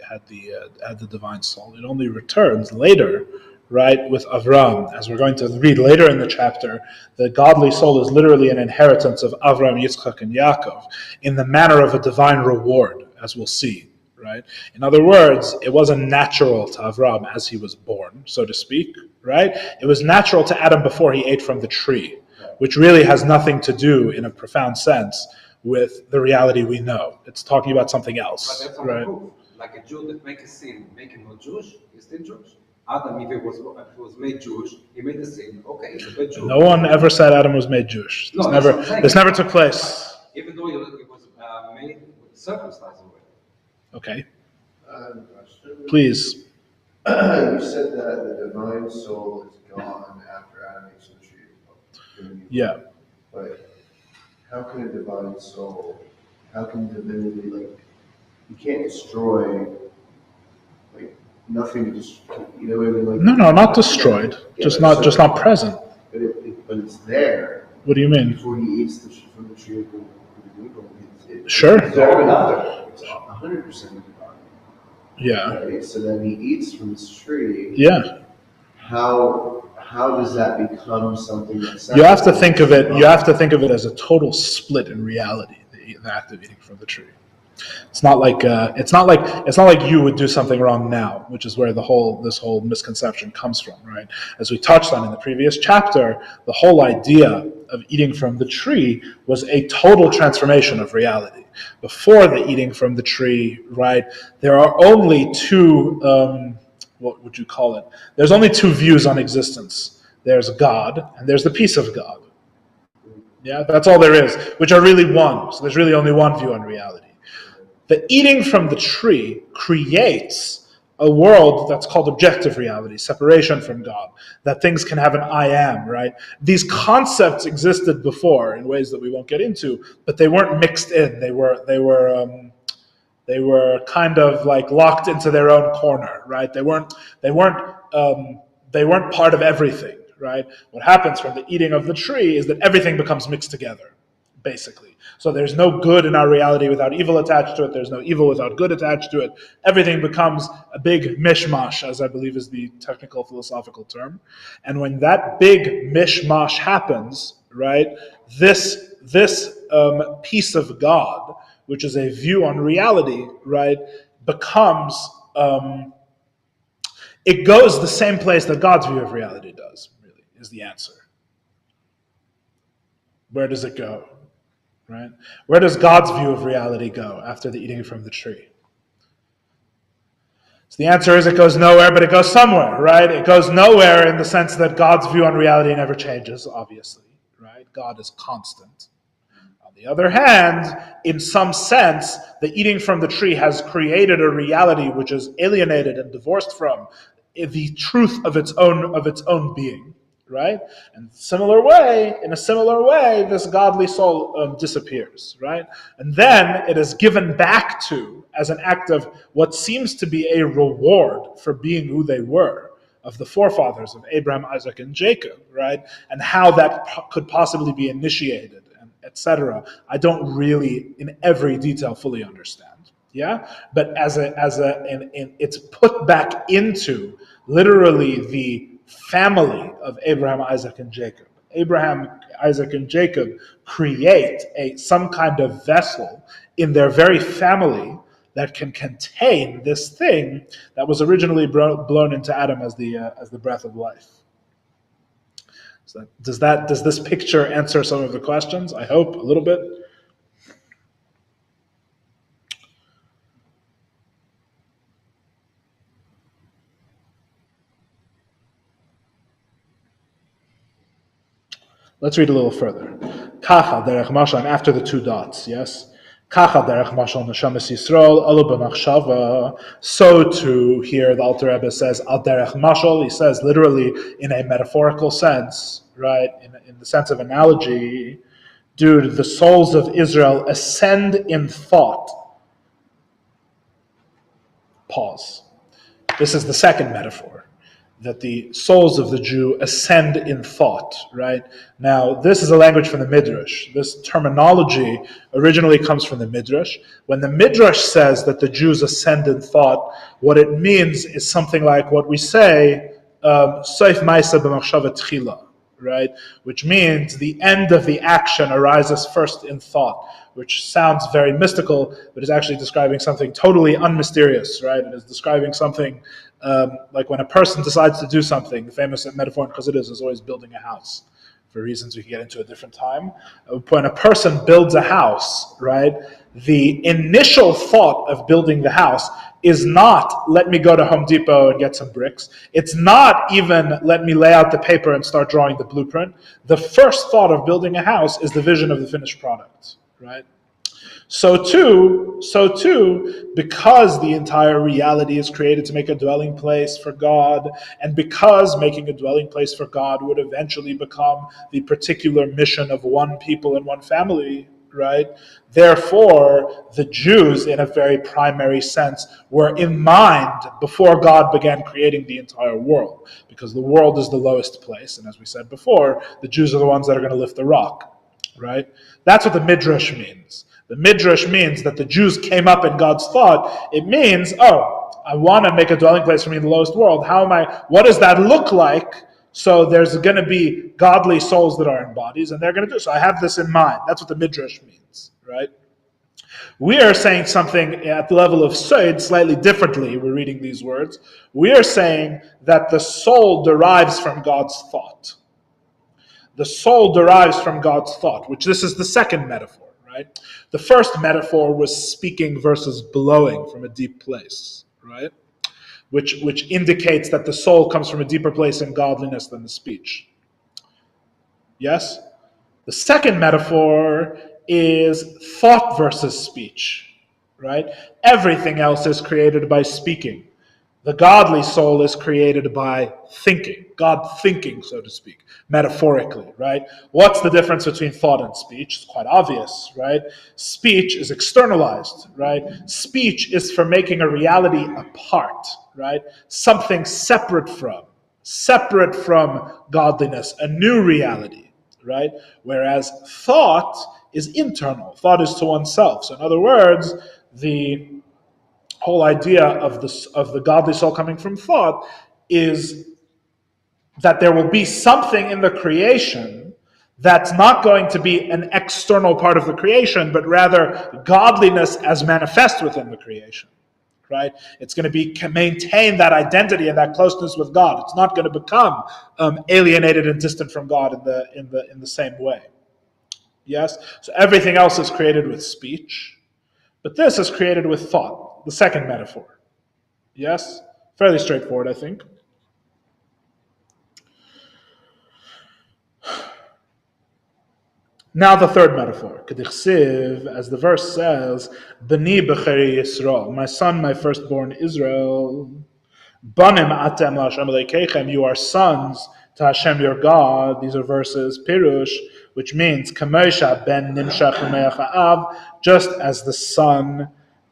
Speaker 1: divine soul. It only returns later, right, with Avraham. As we're going to read later in the chapter, the godly soul is literally an inheritance of Avraham, Yitzchak, and Yaakov in the manner of a divine reward, as we'll see. Right? In other words, it wasn't natural to Avraham as he was born, so to speak, right? It was natural to Adam before he ate from the tree, which really has nothing to do, in a profound sense, with the reality we know. It's talking about something else,
Speaker 3: but that's
Speaker 1: right?
Speaker 3: proof. Like a Jew that makes a sin, make him not Jewish, he's still Jewish. Adam, if he was made Jewish, he made a sin. Okay, he's a bad Jew.
Speaker 1: No one ever said Adam was made Jewish. This never took place.
Speaker 3: Even though he was made circumcised already.
Speaker 1: Okay.
Speaker 2: Question.
Speaker 1: Please.
Speaker 2: You said that the divine soul is gone after Adam eats the tree.
Speaker 1: Yeah.
Speaker 2: But how can a divine soul, how can divinity, like, you can't destroy, like, nothing just, you know what I mean? Like,
Speaker 1: No, not destroyed.
Speaker 2: Yeah,
Speaker 1: just
Speaker 2: so-
Speaker 1: not present.
Speaker 2: But it's there.
Speaker 1: What do you mean?
Speaker 2: Before he eats from the tree of good and evil.
Speaker 1: Sure.
Speaker 2: It's there and after. It's 100% divine.
Speaker 1: Yeah.
Speaker 2: Right? So then he eats from this tree.
Speaker 1: Yeah.
Speaker 2: How does that become something that's
Speaker 1: You have to think of it. You have to think of it as a total split in reality. The act of eating from the tree. It's not like you would do something wrong now, which is where this whole misconception comes from, right? As we touched on in the previous chapter, the whole idea of eating from the tree was a total transformation of reality. Before the eating from the tree, right, there are only two what would you call it? There's only two views on existence. There's God and there's the peace of God. Yeah, that's all there is, which are really one. So there's really only one view on reality. The eating from the tree creates a world that's called objective reality, separation from God, that things can have an I am, right? These concepts existed before in ways that we won't get into, but they weren't mixed in. They were kind of like locked into their own corner, right? They weren't part of everything, right? What happens from the eating of the tree is that everything becomes mixed together, basically. So there's no good in our reality without evil attached to it. There's no evil without good attached to it. Everything becomes a big mishmash, as I believe is the technical philosophical term. And when that big mishmash happens, right, this piece of God, which is a view on reality, right, becomes, it goes the same place that God's view of reality does, really, is the answer. Where does it go? Right? Where does God's view of reality go after the eating from the tree? So the answer is it goes nowhere, but it goes somewhere, right? It goes nowhere in the sense that God's view on reality never changes, obviously, right? God is constant. On the other hand, in some sense, the eating from the tree has created a reality which is alienated and divorced from the truth of its own being. Right? And in a similar way, this godly soul disappears, right? And then it is given back to as an act of what seems to be a reward for being who they were, of the forefathers of Abraham, Isaac, and Jacob, right? And how that could possibly be initiated, and etc. I don't really, in every detail, fully understand. Yeah, but it's put back into literally the family of Abraham, Isaac, and Jacob. Abraham, Isaac, and Jacob create some kind of vessel in their very family that can contain this thing that was originally blown into Adam as the breath of life. So does this picture answer some of the questions? I hope a little bit. Let's read a little further. Kacha derech mashal, and after the two dots, yes? Kacha derech mashal neshamas Yisrael, elu b'machshava. So too, here the Alter Rebbe says, al derech mashal, he says literally in a metaphorical sense, right? In the sense of analogy, dude, the souls of Israel ascend in thought. Pause. This is the second metaphor, that the souls of the Jew ascend in thought, right? Now, this is a language from the Midrash. This terminology originally comes from the Midrash. When the Midrash says that the Jews ascend in thought, what it means is something like what we say, Soif Maisa b'machshava tchila, right? Which means the end of the action arises first in thought, which sounds very mystical, but is actually describing something totally unmysterious, right? It is describing something like when a person decides to do something. The famous metaphor in Chassidus is always building a house, for reasons we can get into a different time. When a person builds a house, right, the initial thought of building the house is not, let me go to Home Depot and get some bricks. It's not even, let me lay out the paper and start drawing the blueprint. The first thought of building a house is the vision of the finished product, right? So too, because the entire reality is created to make a dwelling place for God, and because making a dwelling place for God would eventually become the particular mission of one people and one family, right? Therefore, the Jews, in a very primary sense, were in mind before God began creating the entire world, because the world is the lowest place, and as we said before, the Jews are the ones that are going to lift the rock, right? That's what the Midrash means. The Midrash means that the Jews came up in God's thought. It means, I want to make a dwelling place for me in the lowest world. What does that look like? So there's going to be godly souls that are in bodies, and they're going to do it. So I have this in mind. That's what the Midrash means, right? We are saying something at the level of Sod slightly differently. We're reading these words. We are saying that the soul derives from God's thought. The soul derives from God's thought, which this is the second metaphor. Right? The first metaphor was speaking versus blowing from a deep place, right? which indicates that the soul comes from a deeper place in godliness than the speech. Yes? The second metaphor is thought versus speech, right? Everything else is created by speaking. The godly soul is created by thinking, God thinking, so to speak, metaphorically, right? What's the difference between thought and speech? It's quite obvious, right? Speech is externalized, right? Speech is for making a reality apart, right? Something separate from godliness, a new reality, right? Whereas thought is internal. Thought is to oneself. So in other words, the whole idea of the godly soul coming from thought is that there will be something in the creation that's not going to be an external part of the creation, but rather godliness as manifest within the creation. Right? It's going to be maintain that identity and that closeness with God. It's not going to become alienated and distant from God in the same way. Yes. So everything else is created with speech, but this is created with thought. The second metaphor. Yes? Fairly straightforward, I think. Now the third metaphor. As the verse says, B'ni b'cheri Yisrael, my son, my firstborn Israel. Banim atem la'Hashem Elokeichem, you are sons to Hashem your God. These are verses, Pirush, which means, Kamosha ben nimshach ha'av, just as the son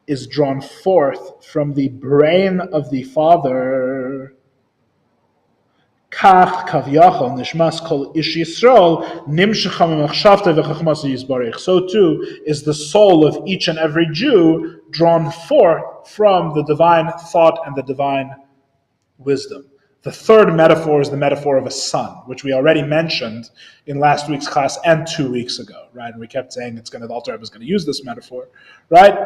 Speaker 1: is drawn forth from the brain of the father. Kach kavyachol nishmas kol ish Yisrael nimshcha memachshavta v'chachmas yisbarich. So too is the soul of each and every Jew drawn forth from the divine thought and the divine wisdom. The third metaphor is the metaphor of a son, which we already mentioned in last week's class and 2 weeks ago, right? And we kept saying the Alter Rebbe is going to use this metaphor, right?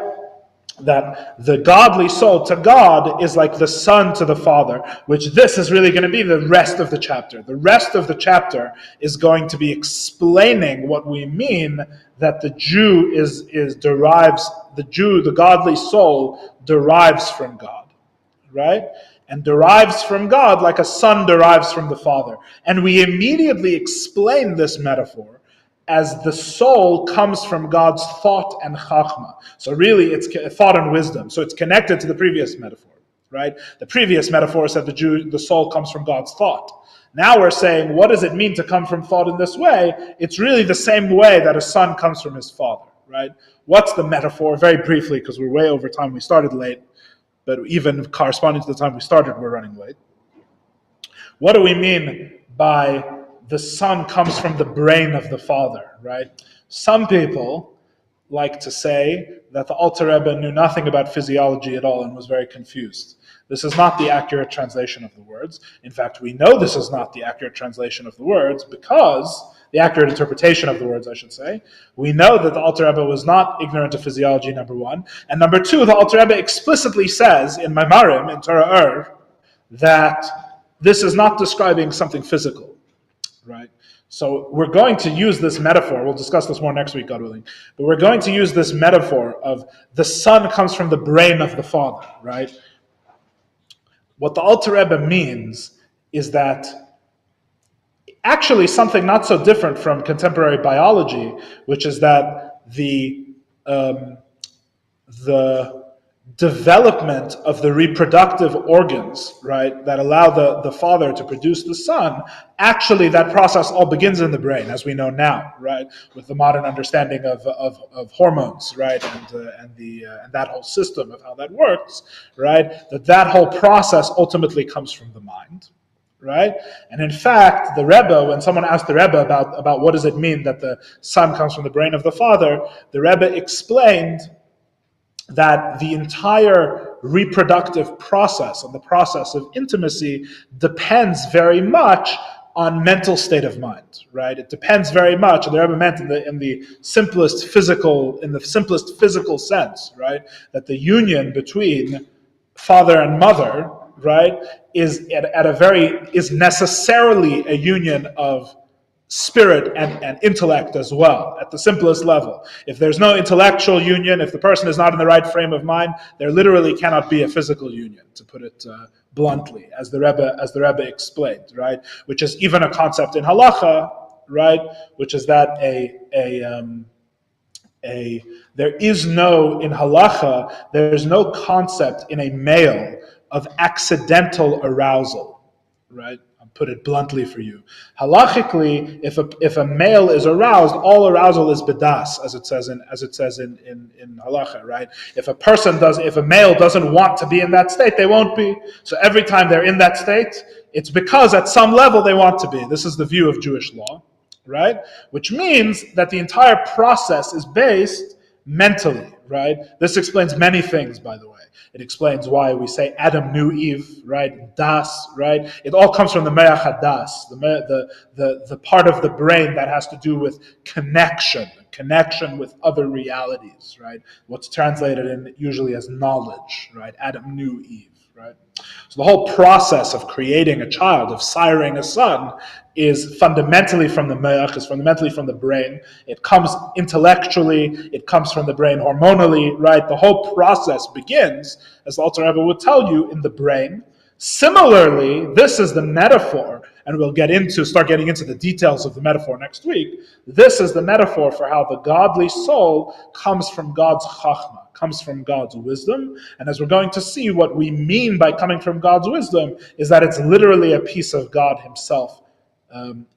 Speaker 1: That the godly soul to God is like the son to the father, which this is really going to be the rest of the chapter. The rest of the chapter is going to be explaining what we mean that the Jew the godly soul derives from God, right? And derives from God like a son derives from the father. And we immediately explain this metaphor as the soul comes from God's thought and chachma. So really it's thought and wisdom. So it's connected to the previous metaphor, right? The previous metaphor said the soul comes from God's thought. Now we're saying, what does it mean to come from thought in this way? It's really the same way that a son comes from his father, right? What's the metaphor? Very briefly, because we're way over time. We started late, but even corresponding to the time we started, we're running late. What do we mean by the son comes from the brain of the father, right? Some people like to say that the Alter Rebbe knew nothing about physiology at all and was very confused. This is not the accurate translation of the words. In fact, we know this is not the accurate translation of the words because, the accurate interpretation of the words, I should say. We know that the Alter Rebbe was not ignorant of physiology, number one. And number two, the Alter Rebbe explicitly says in Maimarim, in Torah that this is not describing something physical. Right? So we're going to use this metaphor. We'll discuss this more next week, God willing. But we're going to use this metaphor of the son comes from the brain of the father, right? What the Alter Rebbe means is that actually something not so different from contemporary biology, which is that the development of the reproductive organs, right, that allow the father to produce the son, actually that process all begins in the brain, as we know now, right, with the modern understanding of hormones, right, and that whole system of how that works, right, that whole process ultimately comes from the mind, right? And in fact, the Rebbe, when someone asked the Rebbe about what does it mean that the son comes from the brain of the father, the Rebbe explained that the entire reproductive process and the process of intimacy depends very much on mental state of mind, right? It depends very much, and the Rebbe meant in the simplest physical sense, right? That the union between father and mother, right, is necessarily a union of spirit and intellect as well, at the simplest level. If there's no intellectual union, if the person is not in the right frame of mind, there literally cannot be a physical union, to put it bluntly, as the Rebbe explained, right? Which is even a concept in halacha, right? Which is that there is no, in halacha, there's no concept in a male of accidental arousal, right? I'll put it bluntly for you. Halachically, if a male is aroused, all arousal is bedas, as it says in halacha, right? If a male doesn't want to be in that state, they won't be. So every time they're in that state, it's because at some level they want to be. This is the view of Jewish law, right? Which means that the entire process is based mentally, right? This explains many things, by the way. It explains why we say Adam knew Eve, right? Das, right? It all comes from the me'ach hadas, the part of the brain that has to do with connection with other realities, right? What's translated in usually as knowledge, right? Adam knew Eve, right? So the whole process of creating a child, of siring a son, is fundamentally from the me'ach, is fundamentally from the brain. It comes intellectually, it comes from the brain hormonally, right? The whole process begins, as the Alter Rebbe would tell you, in the brain. Similarly, this is the metaphor, and we'll start getting into the details of the metaphor next week. This is the metaphor for how the godly soul comes from God's chachma, comes from God's wisdom. And as we're going to see, what we mean by coming from God's wisdom is that it's literally a piece of God himself.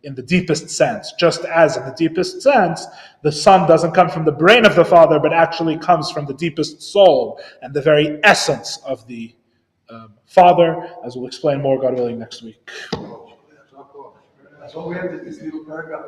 Speaker 1: In the deepest sense, just as in the deepest sense, the son doesn't come from the brain of the father, but actually comes from the deepest soul and the very essence of the father, as we'll explain more, God willing, next week.
Speaker 2: That's what we have this little paragraph.